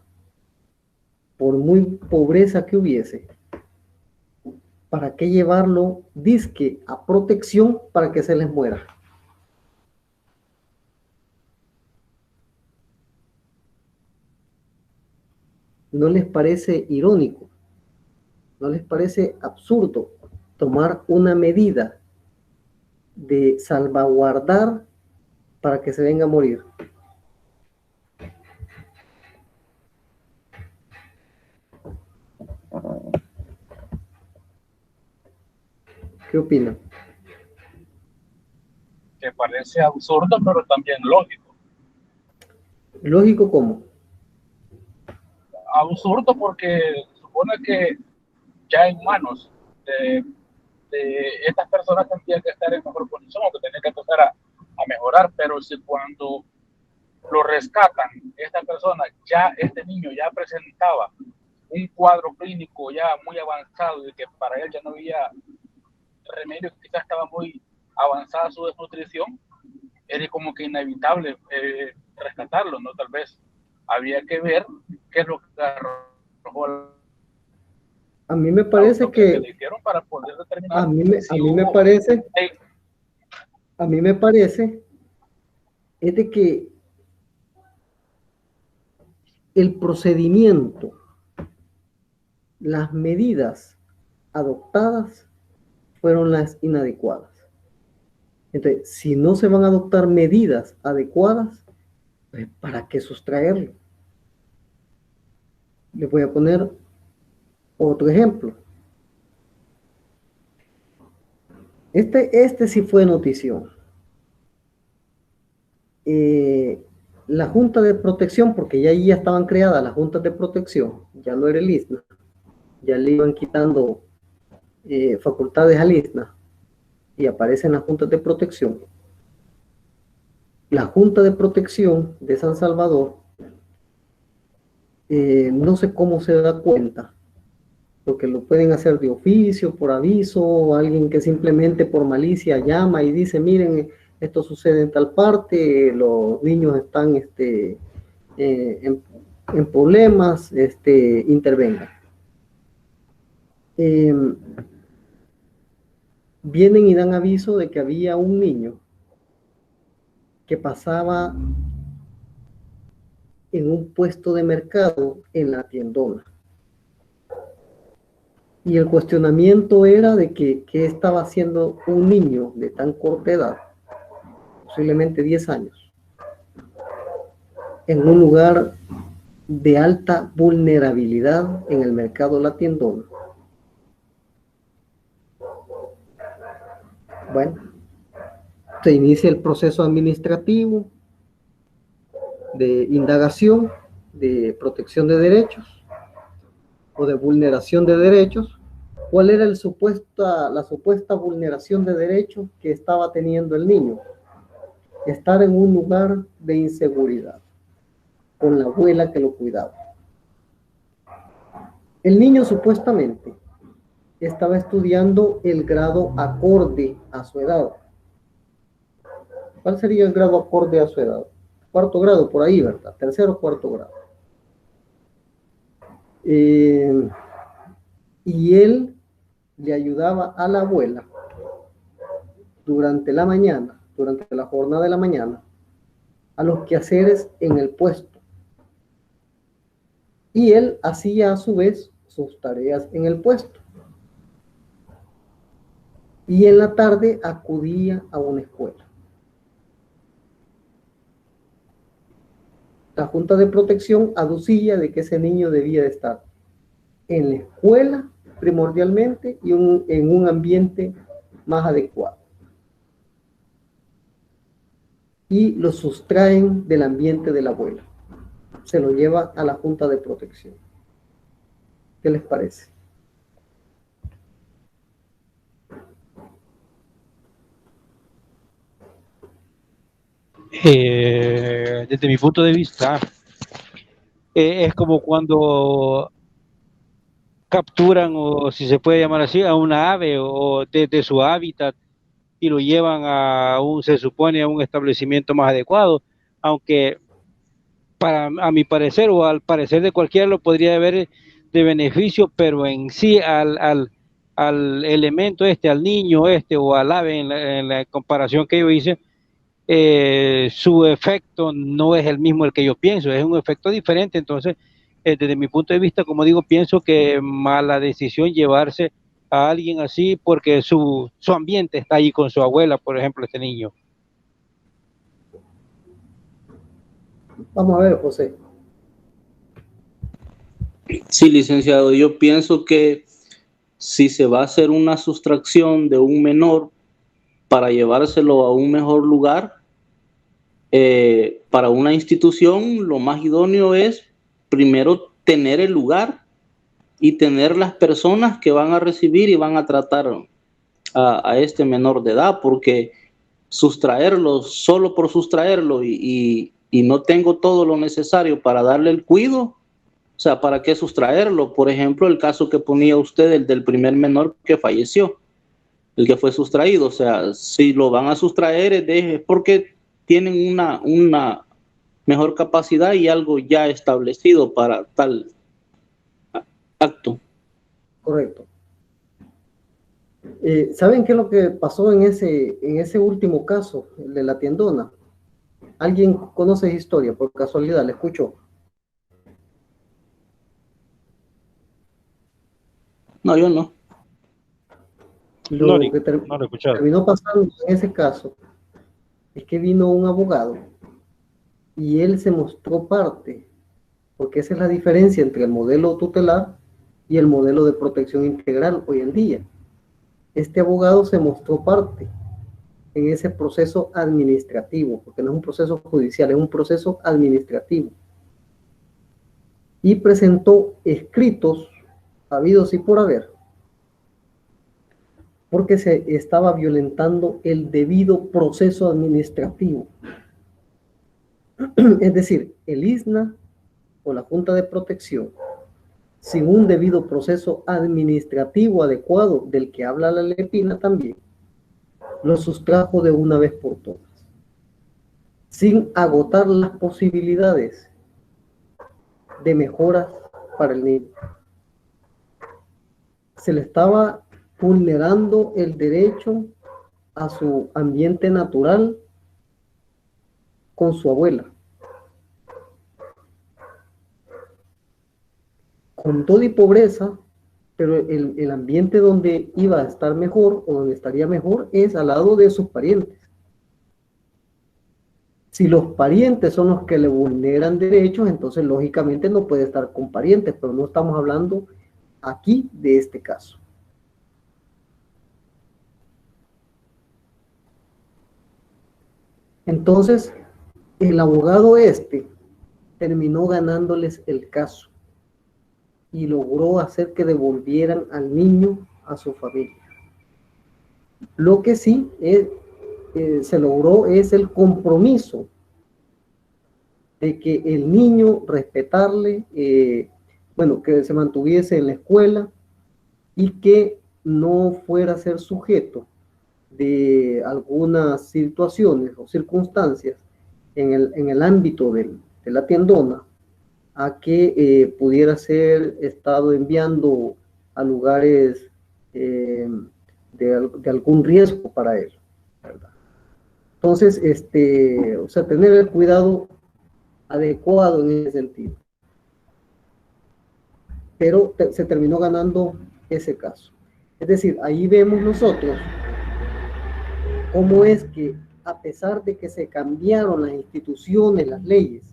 por muy pobreza que hubiese, ¿para qué llevarlo disque a protección para que se les muera? ¿No les parece irónico? ¿No les parece absurdo tomar una medida de salvaguardar para que se venga a morir? ¿Qué opinan? Que parece absurdo, pero también lógico. ¿Lógico cómo? Absurdo porque supone que ya en manos de estas personas tendrían que estar en mejor condición, o que tienen que empezar a mejorar, pero si cuando lo rescatan, esta persona, ya este niño ya presentaba un cuadro clínico ya muy avanzado y que para él ya no había remedio, quizás estaba muy avanzada su desnutrición, era como que inevitable rescatarlo, ¿no? Tal vez había que ver qué es lo que arrojó. A mí me parece que le hicieron para poder determinar a mí me parece es de que el procedimiento, las medidas adoptadas fueron las inadecuadas. Entonces, si no se van a adoptar medidas adecuadas, pues, ¿para qué sustraerlo? Les voy a poner otro ejemplo. Este sí fue notición. La Junta de Protección, porque ya estaban creadas las juntas de protección, ya no era el ISNA, ya le iban quitando facultades al ISNA y aparecen las juntas de protección. La Junta de Protección de San Salvador, no sé cómo se da cuenta, porque lo pueden hacer de oficio, por aviso, o alguien que simplemente por malicia llama y dice, miren, esto sucede en tal parte, los niños están en problemas, intervengan. Vienen y dan aviso de que había un niño que pasaba en un puesto de mercado en la tiendona. Y el cuestionamiento era de que qué estaba haciendo un niño de tan corta edad, posiblemente 10 años, en un lugar de alta vulnerabilidad en el mercado La Tiendona. Bueno, se inicia el proceso administrativo de indagación, de protección de derechos o de vulneración de derechos. ¿Cuál era la supuesta vulneración de derechos que estaba teniendo el niño? Estar en un lugar de inseguridad, con la abuela que lo cuidaba. El niño supuestamente estaba estudiando el grado acorde a su edad. ¿Cuál sería el grado acorde a su edad? Cuarto grado, por ahí, ¿verdad? Tercero o cuarto grado. Y él le ayudaba a la abuela durante la mañana, durante la jornada de la mañana, a los quehaceres en el puesto. Y él hacía a su vez sus tareas en el puesto. Y en la tarde acudía a una escuela. La Junta de Protección aducía de que ese niño debía de estar en la escuela primordialmente y en un ambiente más adecuado. Y lo sustraen del ambiente de la abuela. Se lo lleva a la Junta de Protección. ¿Qué les parece? Desde mi punto de vista, es como cuando capturan, o si se puede llamar así, a una ave o desde su hábitat y lo llevan se supone, a un establecimiento más adecuado, aunque a mi parecer o al parecer de cualquiera lo podría ver de beneficio, pero en sí al elemento al niño o al ave en la comparación que yo hice, su efecto no es el mismo el que yo pienso, es un efecto diferente. Entonces, desde mi punto de vista, como digo, pienso que mala decisión llevarse a alguien así porque su ambiente está ahí con su abuela, por ejemplo, este niño. Vamos a ver, José. Sí, licenciado, yo pienso que si se va a hacer una sustracción de un menor para llevárselo a un mejor lugar, para una institución, lo más idóneo es primero tener el lugar y tener las personas que van a recibir y van a tratar a este menor de edad, porque sustraerlo solo por sustraerlo y no tengo todo lo necesario para darle el cuido, o sea, ¿para qué sustraerlo? Por ejemplo, el caso que ponía usted, el del primer menor que falleció, el que fue sustraído. O sea, si lo van a sustraer es porque tienen una mejor capacidad y algo ya establecido para tal acto. Correcto. ¿Saben qué es lo que pasó en ese último caso, el de la tiendona? ¿Alguien conoce esa historia? Por casualidad, ¿le escuchó? No, yo no. Lo que terminó pasando en ese caso es que vino un abogado y él se mostró parte, porque esa es la diferencia entre el modelo tutelar y el modelo de protección integral hoy en día. Este abogado se mostró parte en ese proceso administrativo, porque no es un proceso judicial, es un proceso administrativo. Y presentó escritos habidos y por haber, porque se estaba violentando el debido proceso administrativo. Es decir, el ISNA o la Junta de Protección, sin un debido proceso administrativo adecuado, del que habla la LEPINA también, lo sustrajo de una vez por todas, sin agotar las posibilidades de mejora para el niño. Se le estaba vulnerando el derecho a su ambiente natural con su abuela. Con todo y pobreza, pero el ambiente donde iba a estar mejor o donde estaría mejor es al lado de sus parientes. Si los parientes son los que le vulneran derechos, entonces lógicamente no puede estar con parientes, pero no estamos hablando aquí de este caso. Entonces, el abogado terminó ganándoles el caso y logró hacer que devolvieran al niño a su familia. Lo que sí se logró es el compromiso de que el niño respetarle, que se mantuviese en la escuela y que no fuera a ser sujeto de algunas situaciones o circunstancias en el ámbito de la tiendona, a que pudiera ser estado enviando a lugares de algún riesgo para él, ¿verdad? Entonces, tener el cuidado adecuado en ese sentido. Pero se terminó ganando ese caso. Es decir, ahí vemos nosotros cómo es que, a pesar de que se cambiaron las instituciones, las leyes,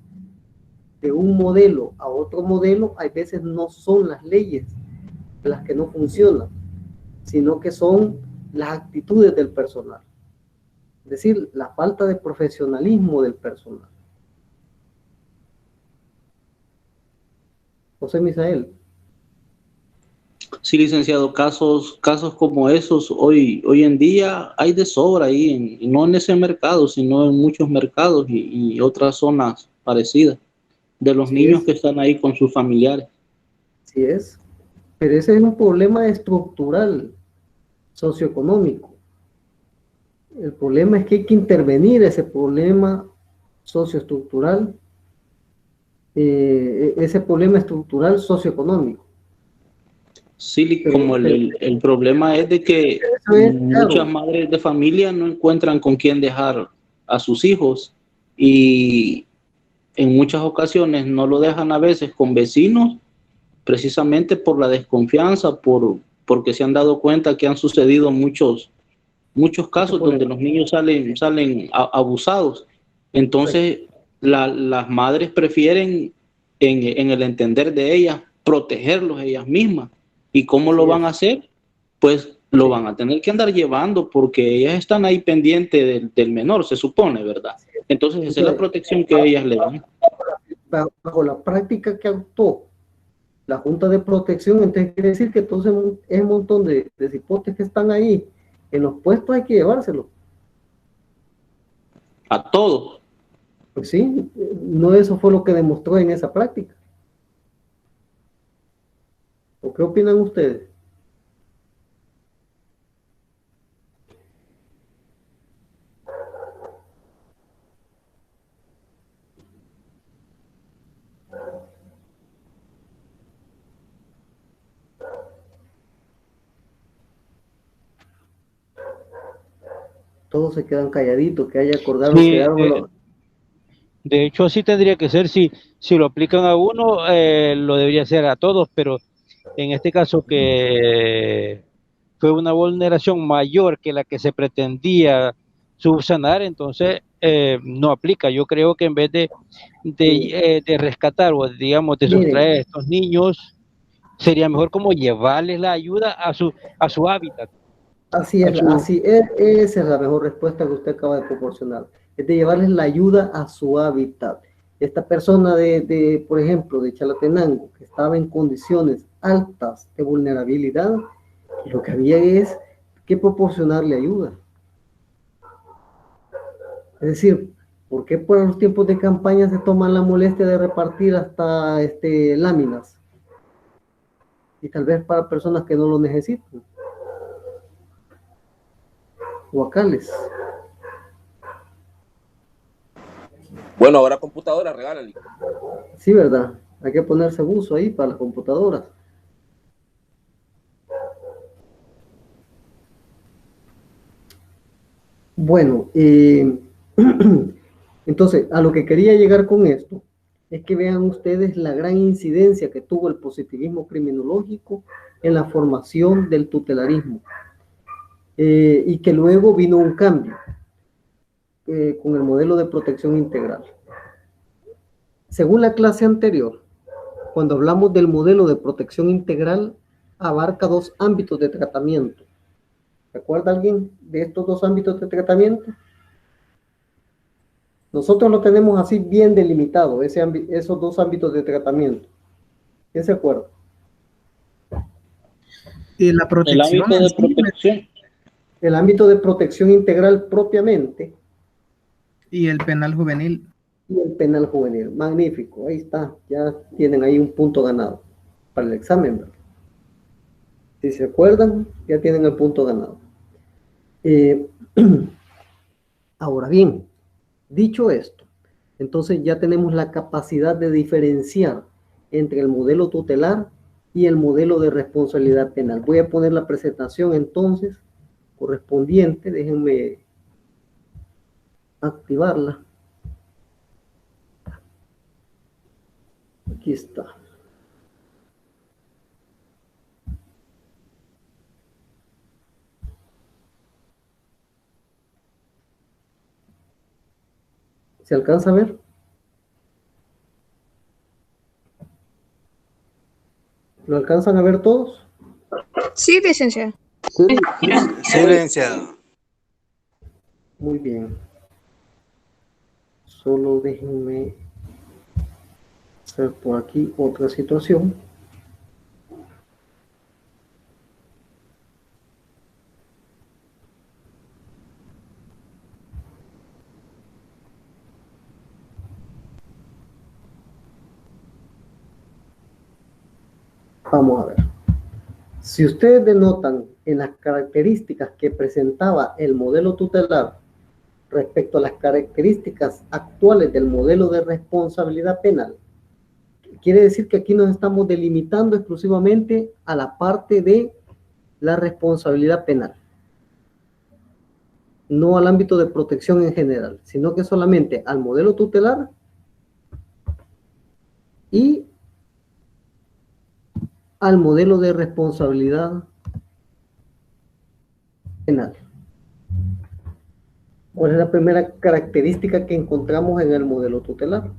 de un modelo a otro modelo, hay veces no son las leyes las que no funcionan, sino que son las actitudes del personal. Es decir, la falta de profesionalismo del personal. José Misael. Sí, licenciado, casos como esos hoy en día hay de sobra ahí, no en ese mercado, sino en muchos mercados y otras zonas parecidas, de los niños que están ahí con sus familiares. Sí es, pero ese es un problema estructural, socioeconómico. El problema es que hay que intervenir ese problema socioestructural ese problema estructural socioeconómico. Sí, como el problema es de que muchas madres de familia no encuentran con quién dejar a sus hijos y en muchas ocasiones no lo dejan a veces con vecinos, precisamente por la desconfianza, porque se han dado cuenta que han sucedido muchos casos donde los niños salen abusados. Entonces, las madres prefieren, en el entender de ellas, protegerlos ellas mismas. ¿Y cómo lo van a hacer? Pues lo van a tener que andar llevando porque ellas están ahí pendientes del menor, se supone, ¿verdad? Entonces, esa es la protección que ellas le dan. Bajo la práctica que actuó la Junta de Protección, entonces quiere decir que entonces es un montón de cipotes que están ahí en los puestos, hay que llevárselos. A todos. Pues sí, no, eso fue lo que demostró en esa práctica. ¿O qué opinan ustedes? Todos se quedan calladitos, que haya acordado. Sí, de hecho, así tendría que ser. Si lo aplican a uno, lo debería hacer a todos, pero en este caso que fue una vulneración mayor que la que se pretendía subsanar, entonces no aplica. Yo creo que en vez de rescatar o, digamos, de sustraer a estos niños, sería mejor como llevarles la ayuda a su hábitat. Así es, esa es la mejor respuesta que usted acaba de proporcionar, es de llevarles la ayuda a su hábitat. Esta persona por ejemplo, de Chalatenango, que estaba en condiciones altas de vulnerabilidad, lo que había es que proporcionarle ayuda. Es decir, ¿por qué por los tiempos de campaña se toman la molestia de repartir hasta láminas? Y tal vez para personas que no lo necesitan. Guacales. Bueno, ahora computadora, regálale. Sí, ¿verdad? Hay que ponerse buzo ahí para las computadoras. Bueno, entonces, a lo que quería llegar con esto es que vean ustedes la gran incidencia que tuvo el positivismo criminológico en la formación del tutelarismo. Y que luego vino un cambio con el modelo de protección integral. Según la clase anterior, cuando hablamos del modelo de protección integral, abarca dos ámbitos de tratamiento. ¿Recuerda alguien de estos dos ámbitos de tratamiento? Nosotros lo tenemos así bien delimitado, esos dos ámbitos de tratamiento. ¿Quién se acuerda? Y la protección. El ámbito de protección. El ámbito de protección integral propiamente. Y el penal juvenil. Y el penal juvenil. Magnífico, ahí está. Ya tienen ahí un punto ganado para el examen, ¿verdad? Si se acuerdan, ya tienen el punto ganado. Ahora bien, dicho esto, entonces ya tenemos la capacidad de diferenciar entre el modelo tutelar y el modelo de responsabilidad penal. Voy a poner la presentación entonces correspondiente, déjenme activarla. Aquí está. ¿Se alcanza a ver? ¿Lo alcanzan a ver todos? Sí, licenciado. Sí, licenciado. Muy bien. Solo déjenme hacer por aquí otra situación. Vamos a ver. Si ustedes denotan en las características que presentaba el modelo tutelar respecto a las características actuales del modelo de responsabilidad penal, Quiere decir que aquí nos estamos delimitando exclusivamente a la parte de la responsabilidad penal, no al ámbito de protección en general, sino que solamente al modelo tutelar y al modelo de responsabilidad penal. ¿Cuál es la primera característica que encontramos en el modelo tutelar?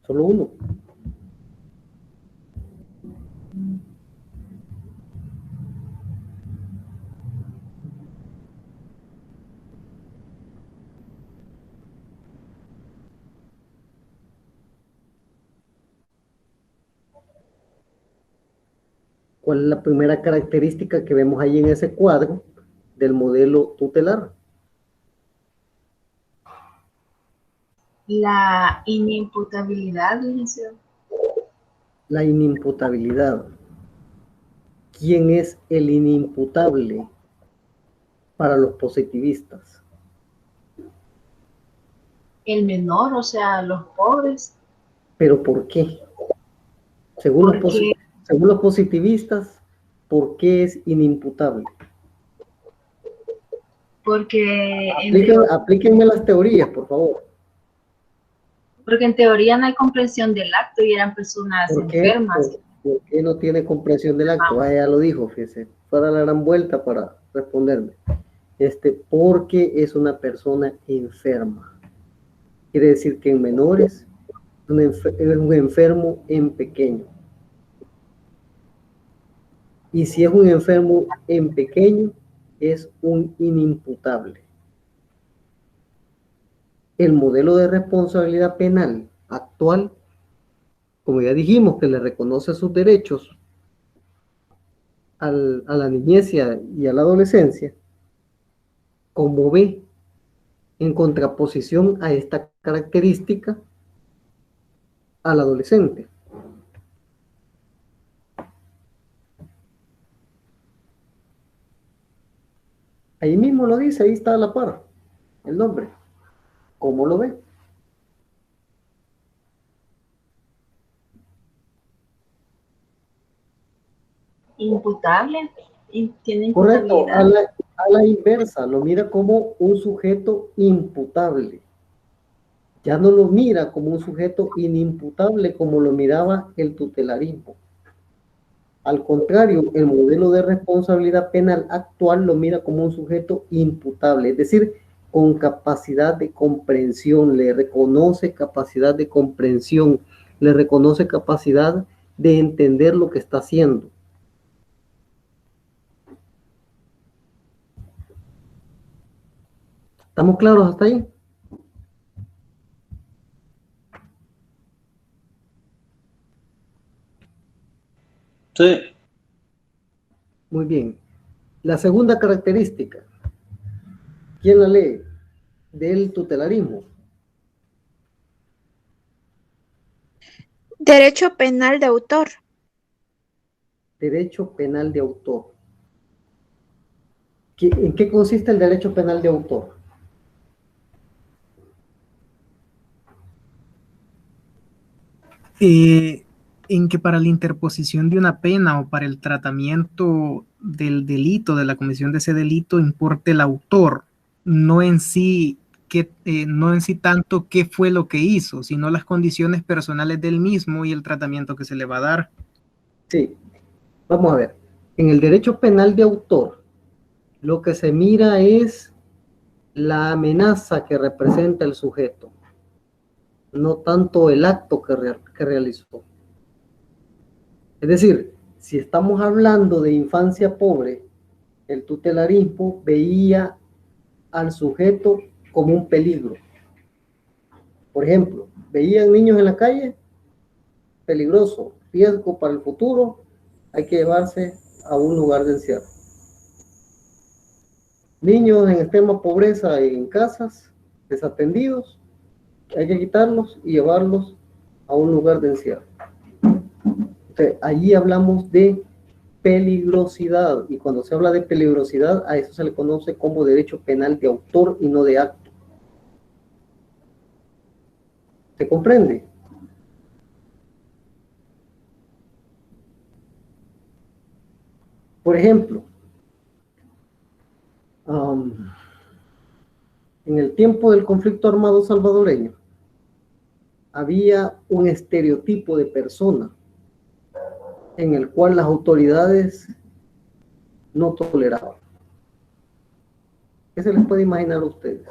Solo uno. ¿Cuál es la primera característica que vemos ahí en ese cuadro del modelo tutelar? La inimputabilidad, licenciado. La inimputabilidad. ¿Quién es el inimputable para los positivistas? El menor, o sea, los pobres. ¿Pero por qué? Según los positivistas, ¿por qué es inimputable? Porque Aplíquenme las teorías, por favor. Porque en teoría no hay comprensión del acto y eran personas enfermas. ¿Por qué no tiene comprensión del acto? Ah, ya lo dijo, fíjese. Fue a dar la gran vuelta para responderme. Porque es una persona enferma. Quiere decir que en menores es un enfermo en pequeño. Y si es un enfermo en pequeño, es un inimputable. El modelo de responsabilidad penal actual, como ya dijimos, que le reconoce sus derechos a la niñez y a la adolescencia, como ve en contraposición a esta característica al adolescente. Ahí mismo lo dice, ahí está a la par, el nombre. ¿Cómo lo ve? Imputable. Tiene Correcto, imputabilidad. a la inversa, lo mira como un sujeto imputable. Ya no lo mira como un sujeto inimputable como lo miraba el tutelarismo. Al contrario, el modelo de responsabilidad penal actual lo mira como un sujeto imputable, es decir, con capacidad de comprensión, le reconoce capacidad de comprensión, le reconoce capacidad de entender lo que está haciendo. ¿Estamos claros hasta ahí? Sí. Muy bien. La segunda característica, ¿quién la lee? Del tutelarismo. Derecho penal de autor. Derecho penal de autor. ¿En qué consiste el derecho penal de autor? En que para la interposición de una pena o para el tratamiento del delito, de la comisión de ese delito, importe el autor, no en sí tanto qué fue lo que hizo, sino las condiciones personales del mismo y el tratamiento que se le va a dar. Sí, vamos a ver. En el derecho penal de autor, lo que se mira es la amenaza que representa el sujeto, no tanto el acto que realizó. Es decir, si estamos hablando de infancia pobre, el tutelarismo veía al sujeto como un peligro. Por ejemplo, veían niños en la calle, peligroso, riesgo para el futuro, hay que llevarse a un lugar de encierro. Niños en extrema pobreza en casas, desatendidos, hay que quitarlos y llevarlos a un lugar de encierro. Entonces, allí hablamos de peligrosidad, y cuando se habla de peligrosidad, a eso se le conoce como derecho penal de autor y no de acto. ¿Se comprende? Por ejemplo, en el tiempo del conflicto armado salvadoreño, había un estereotipo de persona en el cual las autoridades no toleraban. ¿Qué se les puede imaginar a ustedes?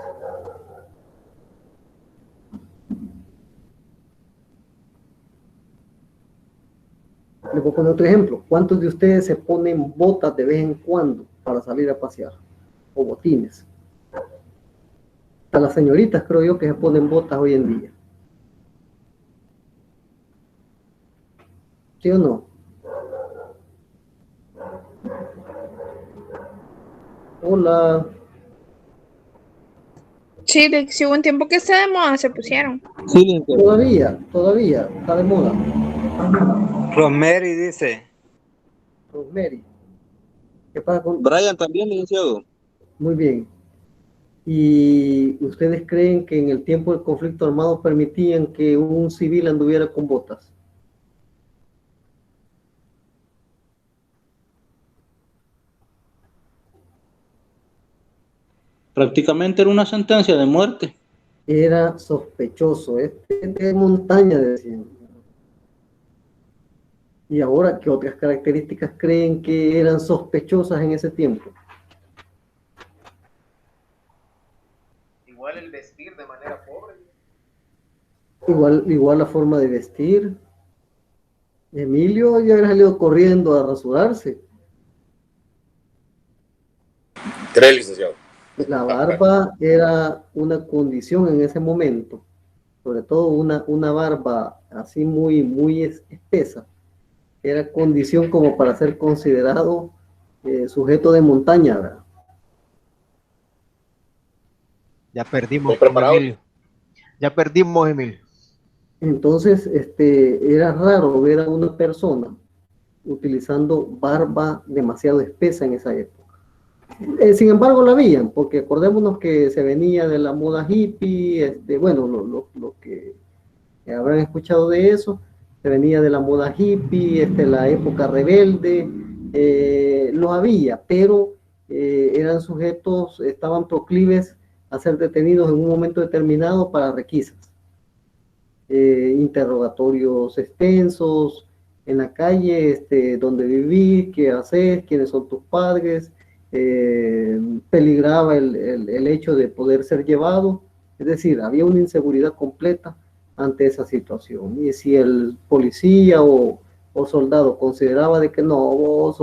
Les voy a poner otro ejemplo. ¿Cuántos de ustedes se ponen botas de vez en cuando para salir a pasear? O botines. Hasta las señoritas creo yo que se ponen botas hoy en día. ¿Sí o no? Hola. Sí, si hubo un tiempo que está de moda, se pusieron. Sí, todavía está de moda. Rosemary dice. Rosemary. ¿Qué pasa con Brian también, licenciado? Muy bien. ¿Y ustedes creen que en el tiempo del conflicto armado permitían que un civil anduviera con botas? Prácticamente era una sentencia de muerte. Era sospechoso, de montaña, decían. ¿Y ahora qué otras características creen que eran sospechosas en ese tiempo? Igual el vestir de manera pobre. Igual la forma de vestir. Emilio ya había salido corriendo a rasurarse. ¿Cree, licenciado? La barba era una condición en ese momento, sobre todo una barba así muy espesa, era condición como para ser considerado sujeto de montaña, ¿verdad? Ya perdimos, Emilio. Ya perdimos, Emilio. Entonces, era raro ver a una persona utilizando barba demasiado espesa en esa época. Sin embargo, la habían, porque acordémonos que se venía de la moda hippie, bueno, lo que habrán escuchado de eso, se venía de la moda hippie, la época rebelde, lo había, pero eran sujetos, estaban proclives a ser detenidos en un momento determinado para requisas. Interrogatorios extensos en la calle, dónde vivís, qué haces, quiénes son tus padres, peligraba el hecho de poder ser llevado, es decir, había una inseguridad completa ante esa situación, y si el policía o soldado consideraba de que no, vos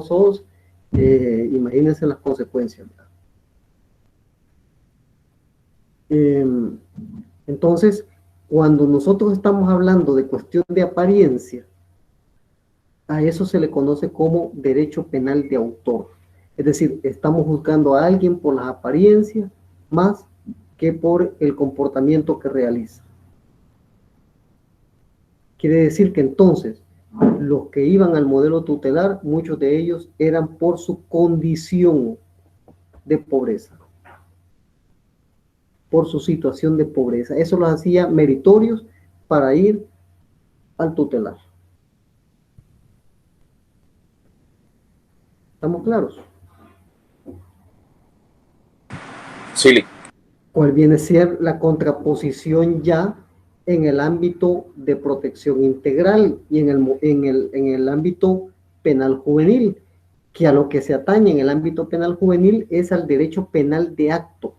sos, imagínense las consecuencias. Entonces, cuando nosotros estamos hablando de cuestión de apariencia, a eso se le conoce como derecho penal de autor. Es decir, estamos juzgando a alguien por las apariencias más que por el comportamiento que realiza. Quiere decir que entonces, los que iban al modelo tutelar, muchos de ellos eran por su condición de pobreza, por su situación de pobreza. Eso los hacía meritorios para ir al tutelar. ¿Estamos claros? Sí. ¿Cuál viene a ser la contraposición ya en el ámbito de protección integral y en el ámbito penal juvenil? Que a lo que se atañe en el ámbito penal juvenil es al derecho penal de acto.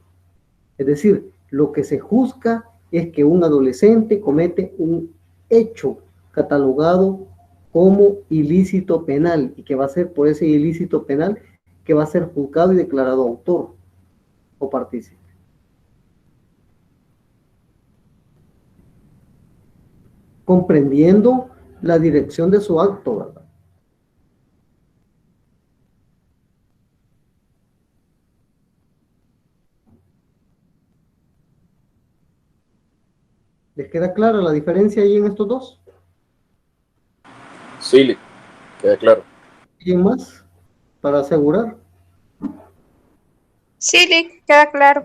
Es decir, lo que se juzga es que un adolescente comete un hecho catalogado como ilícito penal y que va a ser por ese ilícito penal que va a ser juzgado y declarado autor o partícipe. Comprendiendo la dirección de su acto, ¿verdad? ¿Les queda clara la diferencia ahí en estos dos? Sí, queda claro. ¿Alguien más para asegurar? Sí, Lick, queda claro.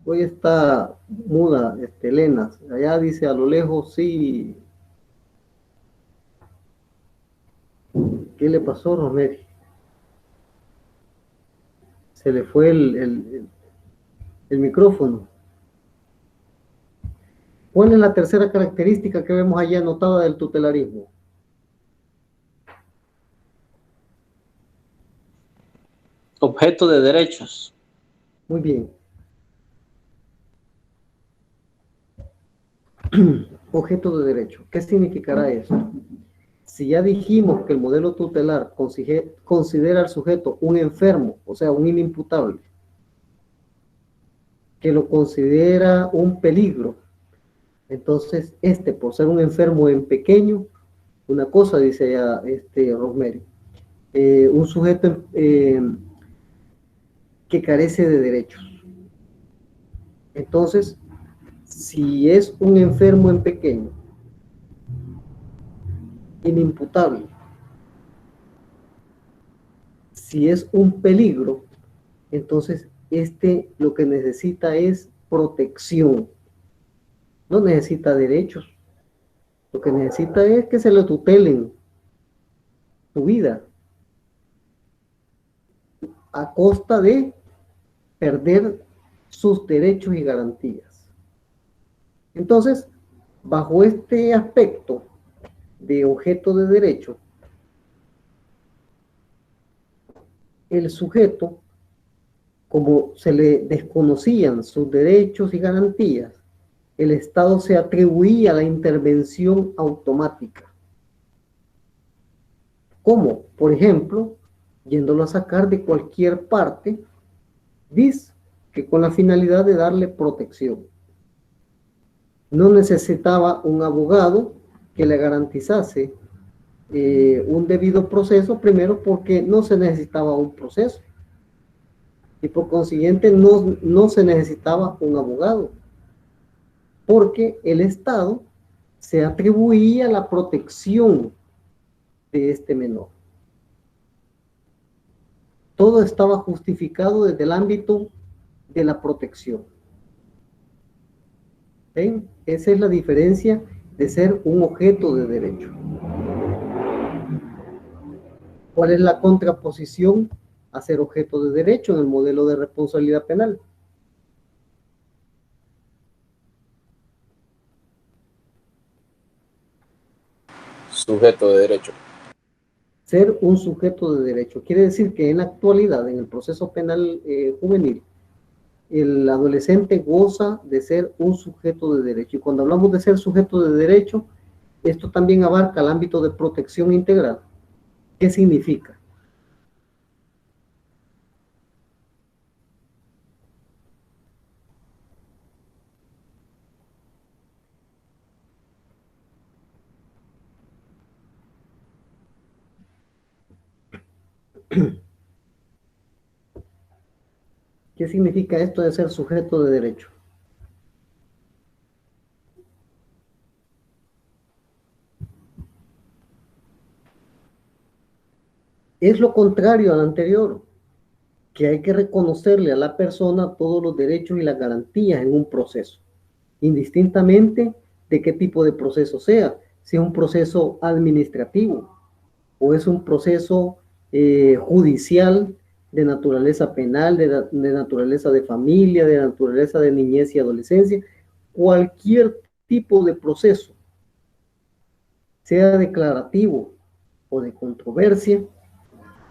Hoy está muda, Elena. Allá dice a lo lejos, sí. ¿Qué le pasó, Rosemary? Se le fue el micrófono. ¿Cuál es la tercera característica que vemos allá anotada del tutelarismo? Objeto de derechos. Muy bien. Objeto de derecho. ¿Qué significará eso? Si ya dijimos que el modelo tutelar considera al sujeto un enfermo, o sea, un inimputable, que lo considera un peligro, entonces por ser un enfermo en pequeño, una cosa dice ya Rosemary, un sujeto que carece de derechos. Entonces, si es un enfermo en pequeño, inimputable, si es un peligro, entonces lo que necesita es protección. No necesita derechos. Lo que necesita es que se le tutelen su vida a costa de perder sus derechos y garantías. Entonces, bajo este aspecto de objeto de derecho, el sujeto, como se le desconocían sus derechos y garantías, el Estado se atribuía la intervención automática. ¿Cómo? Por ejemplo, yéndolo a sacar de cualquier parte, dice que con la finalidad de darle protección. No necesitaba un abogado que le garantizase un debido proceso, primero porque no se necesitaba un proceso y por consiguiente no se necesitaba un abogado, porque el Estado se atribuía la protección de este menor. Todo estaba justificado desde el ámbito de la protección. ¿Ven? Esa es la diferencia de ser un objeto de derecho. ¿Cuál es la contraposición a ser objeto de derecho en el modelo de responsabilidad penal? Sujeto de derecho. Ser un sujeto de derecho quiere decir que en la actualidad, en el proceso penal juvenil, el adolescente goza de ser un sujeto de derecho. Y cuando hablamos de ser sujeto de derecho, esto también abarca el ámbito de protección integral. ¿Qué significa? ¿Qué significa esto de ser sujeto de derecho? Es lo contrario al anterior, que hay que reconocerle a la persona todos los derechos y las garantías en un proceso, indistintamente de qué tipo de proceso sea, si es un proceso administrativo o es un proceso judicial de naturaleza penal, de naturaleza de familia, de naturaleza de niñez y adolescencia, cualquier tipo de proceso, sea declarativo o de controversia,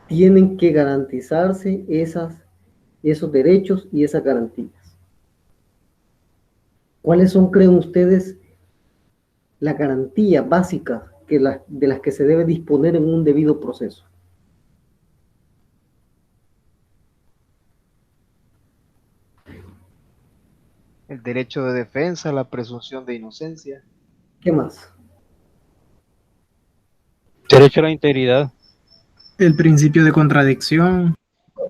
tienen que garantizarse esos derechos y esas garantías. ¿Cuáles son, creen ustedes, las garantías básicas de las que se debe disponer en un debido proceso? El derecho de defensa, la presunción de inocencia. ¿Qué más? Derecho a la integridad. El principio de contradicción.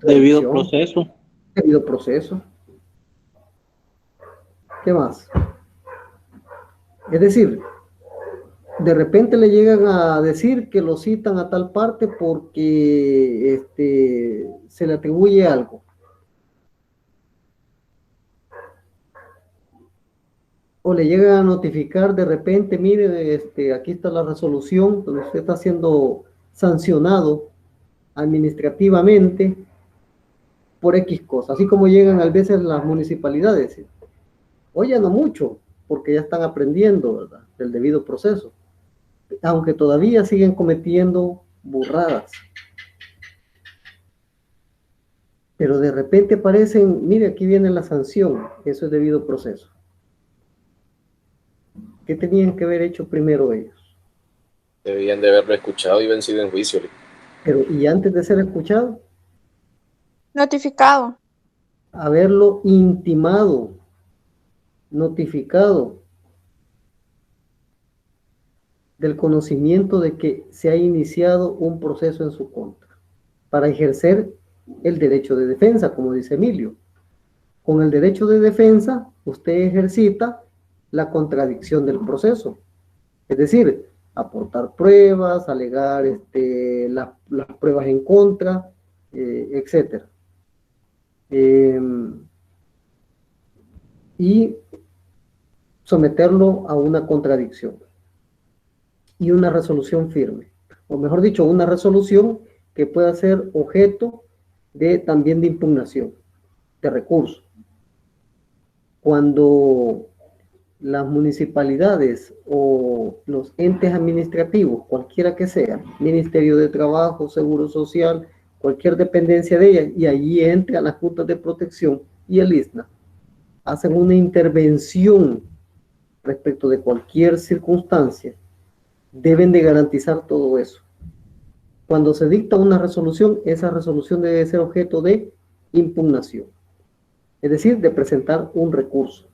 Debido proceso. Debido proceso. ¿Qué más? Es decir, de repente le llegan a decir que lo citan a tal parte porque se le atribuye algo. O le llegan a notificar de repente, mire, aquí está la resolución, donde usted está siendo sancionado administrativamente por X cosas, así como llegan a veces las municipalidades. Oye, no mucho, porque ya están aprendiendo, ¿verdad?, del debido proceso, aunque todavía siguen cometiendo burradas. Pero de repente aparecen, mire, aquí viene la sanción, eso es debido proceso. ¿Qué tenían que haber hecho primero ellos? Debían de haberlo escuchado y vencido en juicio. Pero, ¿y antes de ser escuchado? Notificado. Haberlo intimado, notificado del conocimiento de que se ha iniciado un proceso en su contra para ejercer el derecho de defensa, como dice Emilio. Con el derecho de defensa, usted ejercita la contradicción del proceso, es decir, aportar pruebas, alegar las pruebas en contra, etc. Y someterlo a una contradicción y una resolución firme, o mejor dicho, una resolución que pueda ser objeto también de impugnación, de recurso. Cuando las municipalidades o los entes administrativos, cualquiera que sea, Ministerio de Trabajo, Seguro Social, cualquier dependencia de ellas, y allí entran las juntas de protección y el ISNA, hacen una intervención respecto de cualquier circunstancia, deben de garantizar todo eso. Cuando se dicta una resolución, esa resolución debe ser objeto de impugnación, es decir, de presentar un recurso.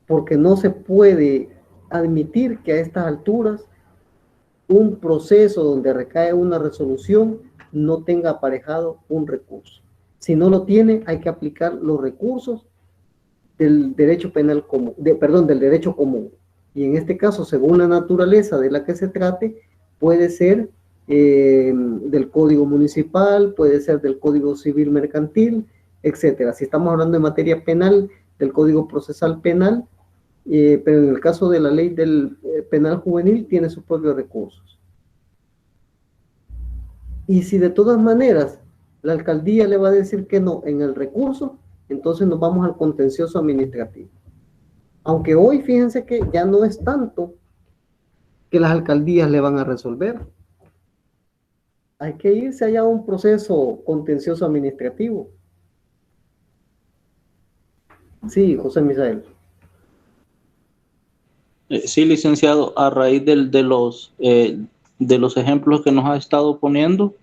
Porque no se puede admitir que a estas alturas un proceso donde recae una resolución no tenga aparejado un recurso. Si no lo tiene, hay que aplicar los recursos del derecho penal común, del derecho común. Y en este caso, según la naturaleza de la que se trate, puede ser del Código Municipal, puede ser del Código Civil Mercantil, etcétera. Si estamos hablando de materia penal, del Código Procesal Penal, pero en el caso de la ley del penal juvenil tiene sus propios recursos. Y si de todas maneras la alcaldía le va a decir que no en el recurso, entonces nos vamos al contencioso administrativo. Aunque hoy fíjense que ya no es tanto que las alcaldías le van a resolver. Hay que irse allá a un proceso contencioso administrativo. Sí, José Misael. Sí, licenciado, a raíz de los ejemplos que nos ha estado poniendo,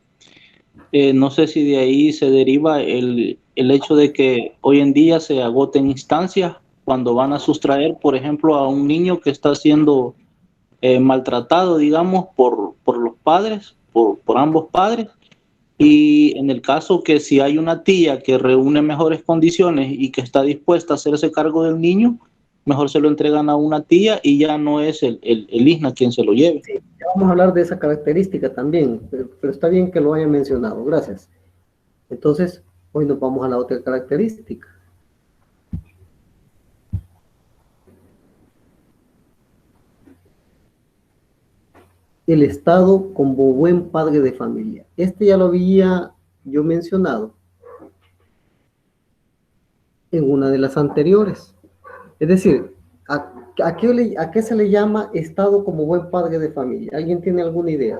no sé si de ahí se deriva el hecho de que hoy en día se agoten instancias cuando van a sustraer, por ejemplo, a un niño que está siendo maltratado, digamos, por los padres, por ambos padres, y en el caso que si hay una tía que reúne mejores condiciones y que está dispuesta a hacerse cargo del niño, mejor se lo entregan a una tía y ya no es el ISNA quien se lo lleve. Sí, vamos a hablar de esa característica también, pero está bien que lo haya mencionado, gracias. Entonces, hoy nos vamos a la otra característica. El Estado como buen padre de familia. Este ya lo había yo mencionado en una de las anteriores. Es decir, ¿a qué se le llama Estado como buen padre de familia? ¿Alguien tiene alguna idea?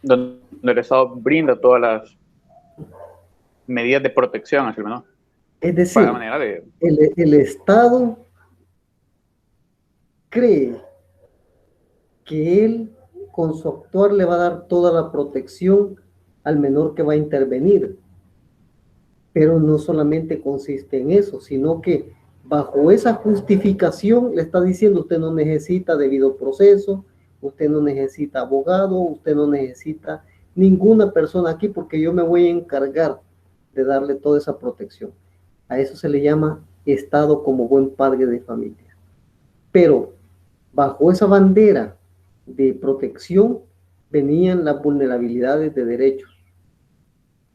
Donde el Estado brinda todas las medidas de protección hacia el menor. Es decir, el Estado cree que él con su actuar le va a dar toda la protección al menor que va a intervenir. Pero no solamente consiste en eso, sino que bajo esa justificación le está diciendo: usted no necesita debido proceso, usted no necesita abogado, usted no necesita ninguna persona aquí porque yo me voy a encargar de darle toda esa protección. A eso se le llama Estado como buen padre de familia. Pero bajo esa bandera de protección venían las vulnerabilidades de derechos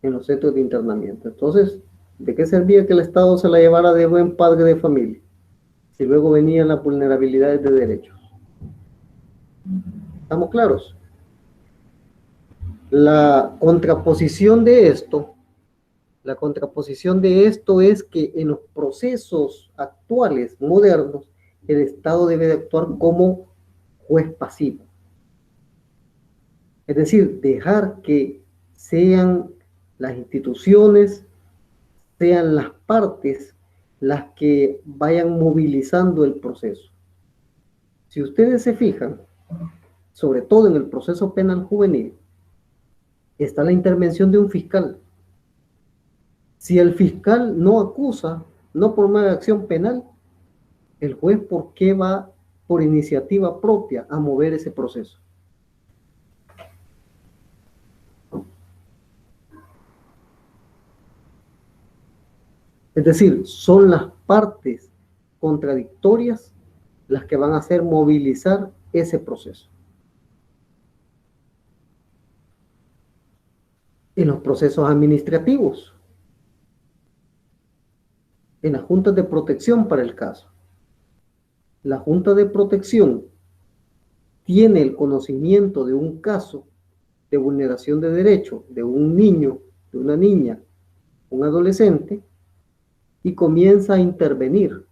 en los centros de internamiento. Entonces, ¿de qué servía que el Estado se la llevara de buen padre de familia si luego venían las vulnerabilidades de derechos? ¿Estamos claros? La contraposición de esto es que en los procesos actuales, modernos, el Estado debe de actuar como juez pasivo. Es decir, dejar que sean las instituciones, sean las partes las que vayan movilizando el proceso. Si ustedes se fijan, sobre todo en el proceso penal juvenil, está la intervención de un fiscal. Si el fiscal no acusa, no por una acción penal, el juez, ¿por qué va por iniciativa propia a mover ese proceso? Es decir, son las partes contradictorias las que van a hacer movilizar ese proceso. En los procesos administrativos, en las juntas de protección para el caso. La junta de protección tiene el conocimiento de un caso de vulneración de derecho de un niño, de una niña, un adolescente, y comienza a intervenir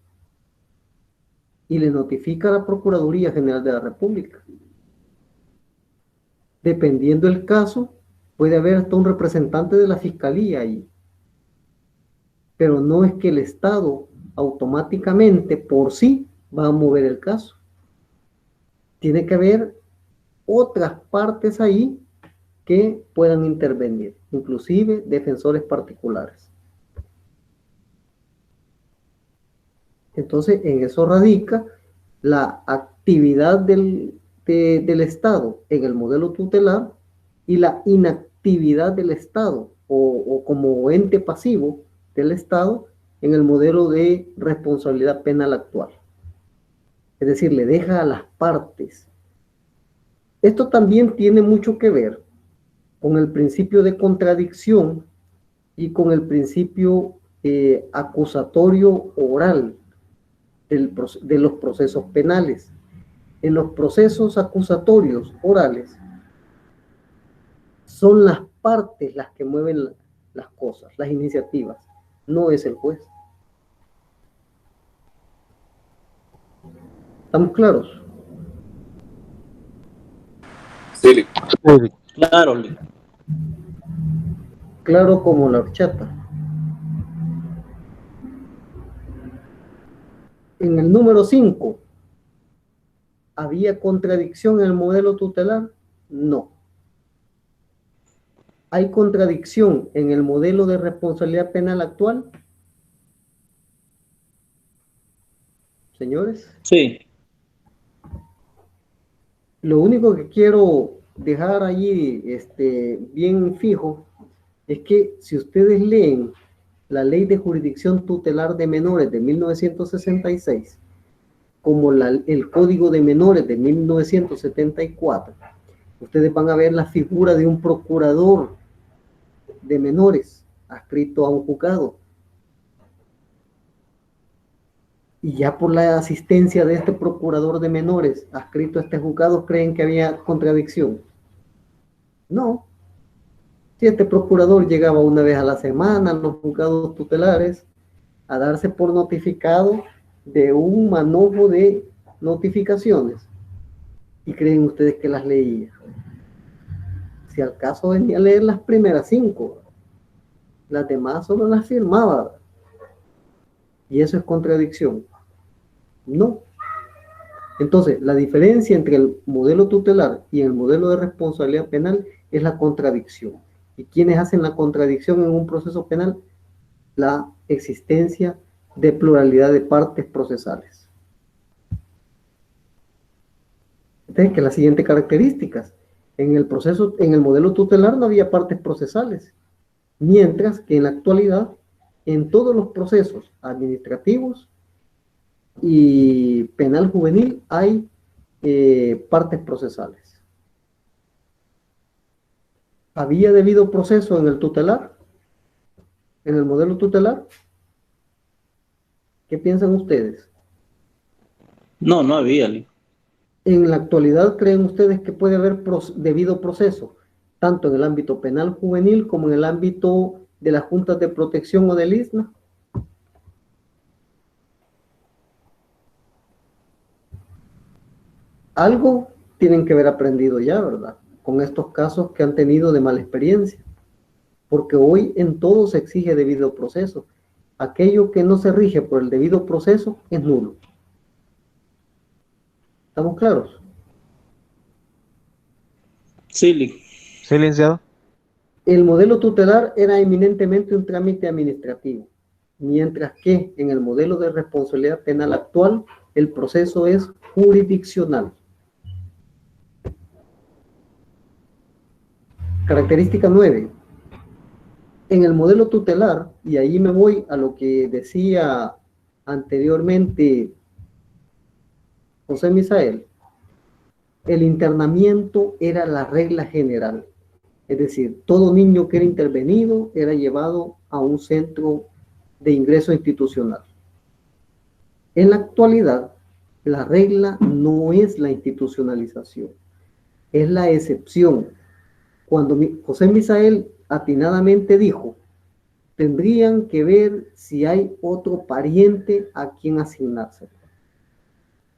y le notifica a la Procuraduría General de la República. Dependiendo del caso, puede haber hasta un representante de la Fiscalía ahí. Pero no es que el Estado automáticamente por sí va a mover el caso. Tiene que haber otras partes ahí que puedan intervenir, inclusive defensores particulares. Entonces, en eso radica la actividad del Estado en el modelo tutelar y la inactividad del Estado o como ente pasivo del Estado en el modelo de responsabilidad penal actual. Es decir, le deja a las partes. Esto también tiene mucho que ver con el principio de contradicción y con el principio acusatorio oral de los procesos penales. En los procesos acusatorios orales son las partes las que mueven las cosas, las iniciativas, no es el juez. ¿Estamos claros? Sí. Claro, Lee. Claro como la horchata. En el número 5, ¿había contradicción en el modelo tutelar? No. ¿Hay contradicción en el modelo de responsabilidad penal actual? Señores. Sí. Lo único que quiero dejar allí bien fijo es que si ustedes leen la Ley de Jurisdicción Tutelar de Menores de 1966, como el Código de Menores de 1974, ustedes van a ver la figura de un procurador de menores adscrito a un juzgado. Y ya por la asistencia de este procurador de menores adscrito a este juzgado, ¿creen que había contradicción? No. Si este procurador llegaba una vez a la semana a los juzgados tutelares a darse por notificado de un manojo de notificaciones, ¿y creen ustedes que las leía? Si al caso venía a leer las primeras 5, las demás solo las firmaba. ¿Y eso es contradicción? No. Entonces, la diferencia entre el modelo tutelar y el modelo de responsabilidad penal es la contradicción. ¿Y quiénes hacen la contradicción en un proceso penal? La existencia de pluralidad de partes procesales. Entonces, que las siguientes características. En el proceso, en el modelo tutelar no había partes procesales, mientras que en la actualidad, en todos los procesos administrativos y penal juvenil hay partes procesales. ¿Había debido proceso en el tutelar? ¿En el modelo tutelar? ¿Qué piensan ustedes? No, no había. En la actualidad, ¿creen ustedes que puede haber debido proceso, tanto en el ámbito penal juvenil como en el ámbito de las juntas de protección o del ISNA? Algo tienen que haber aprendido ya, ¿verdad? Con estos casos que han tenido de mala experiencia. Porque hoy en todo se exige debido proceso. Aquello que no se rige por el debido proceso es nulo. ¿Estamos claros? Sí, licenciado. El modelo tutelar era eminentemente un trámite administrativo, mientras que en el modelo de responsabilidad penal actual, el proceso es jurisdiccional. Característica 9. En el modelo tutelar, y ahí me voy a lo que decía anteriormente José Misael, el internamiento era la regla general. Es decir, todo niño que era intervenido era llevado a un centro de ingreso institucional. En la actualidad, la regla no es la institucionalización, es la excepción. Cuando José Misael atinadamente dijo, tendrían que ver si hay otro pariente a quien asignarse.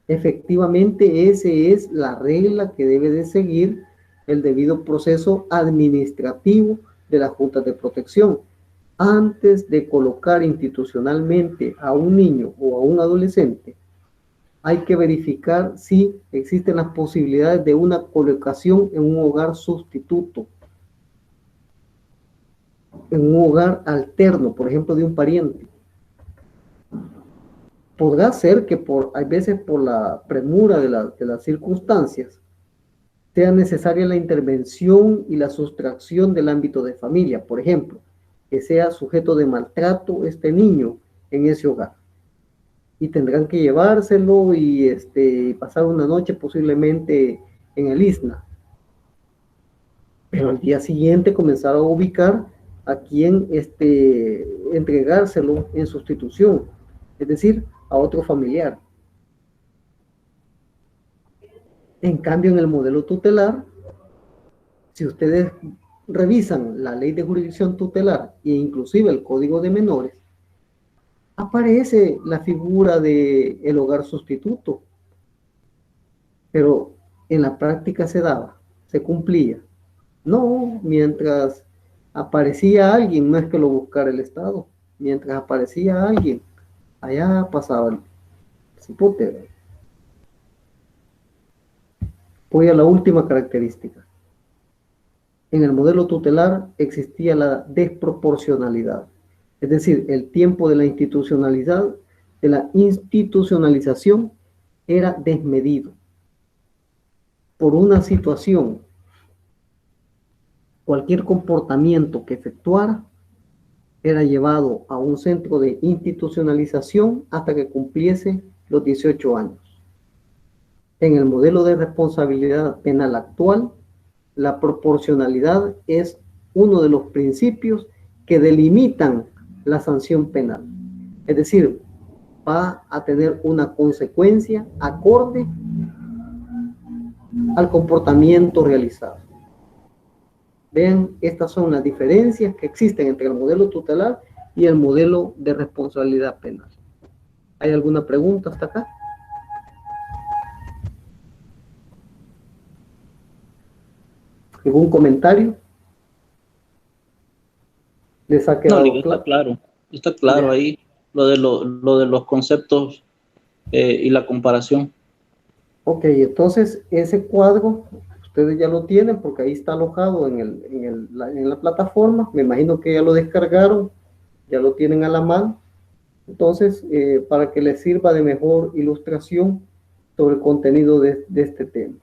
Efectivamente, esa es la regla que debe de seguir el debido proceso administrativo de las juntas de protección. Antes de colocar institucionalmente a un niño o a un adolescente, hay que verificar si existen las posibilidades de una colocación en un hogar sustituto, en un hogar alterno, por ejemplo, de un pariente. Podrá ser que hay veces por la premura de las circunstancias sea necesaria la intervención y la sustracción del ámbito de familia, por ejemplo, que sea sujeto de maltrato este niño en ese hogar. Y tendrán que llevárselo y pasar una noche posiblemente en el ISNA. Pero al día siguiente comenzar a ubicar a quien entregárselo en sustitución, es decir, a otro familiar. En cambio, en el modelo tutelar, si ustedes revisan la ley de jurisdicción tutelar e inclusive el Código de Menores, aparece la figura del hogar sustituto. Pero en la práctica se daba, se cumplía. No, mientras aparecía alguien, no es que lo buscara el Estado, mientras aparecía alguien, allá pasaba el cipote. Voy a la última característica. En el modelo tutelar existía la desproporcionalidad, es decir, el tiempo de la institucionalización era desmedido. Por una situación, cualquier comportamiento que efectuara era llevado a un centro de institucionalización hasta que cumpliese los 18 años. En el modelo de responsabilidad penal actual, la proporcionalidad es uno de los principios que delimitan la sanción penal. Es decir, va a tener una consecuencia acorde al comportamiento realizado. Vean, estas son las diferencias que existen entre el modelo tutelar y el modelo de responsabilidad penal. ¿Hay alguna pregunta hasta acá? ¿Algún comentario? ¿Les ha quedado claro? Está claro ahí lo de los conceptos y la comparación. Ok, entonces ese cuadro ustedes ya lo tienen porque ahí está alojado en la plataforma. Me imagino que ya lo descargaron, ya lo tienen a la mano. Entonces, para que les sirva de mejor ilustración sobre el contenido de este tema.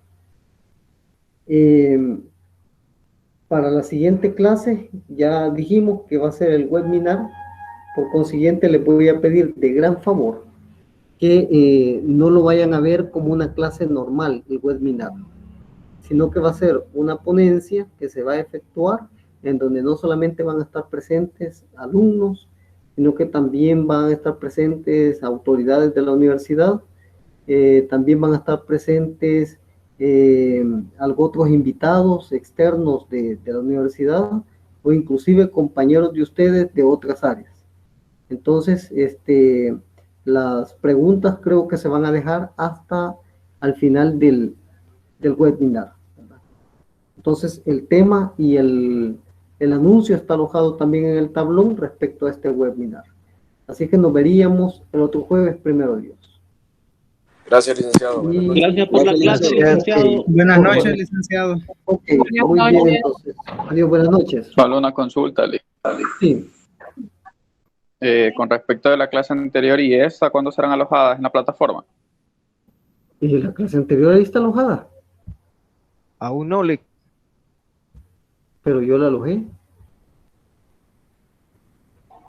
Para la siguiente clase ya dijimos que va a ser el webinar, por consiguiente les voy a pedir de gran favor que no lo vayan a ver como una clase normal, el webinar, sino que va a ser una ponencia que se va a efectuar en donde no solamente van a estar presentes alumnos, sino que también van a estar presentes autoridades de la universidad, también van a estar presentes otros invitados externos de la universidad o inclusive compañeros de ustedes de otras áreas. Entonces, las preguntas creo que se van a dejar hasta al final del webinar, ¿verdad? Entonces, el tema y el anuncio está alojado también en el tablón respecto a este webinar. Así que nos veríamos el otro jueves, primero Dios. Gracias, licenciado. Gracias por la clase, licenciado. Buenas noches, licenciado. Ok, muy bien, entonces. Adiós, buenas noches. Solo una consulta, Lee. Sí. Con respecto de la clase anterior y esta, ¿cuándo serán alojadas en la plataforma? ¿Y la clase anterior ahí está alojada? Aún no, le. Pero yo la alojé.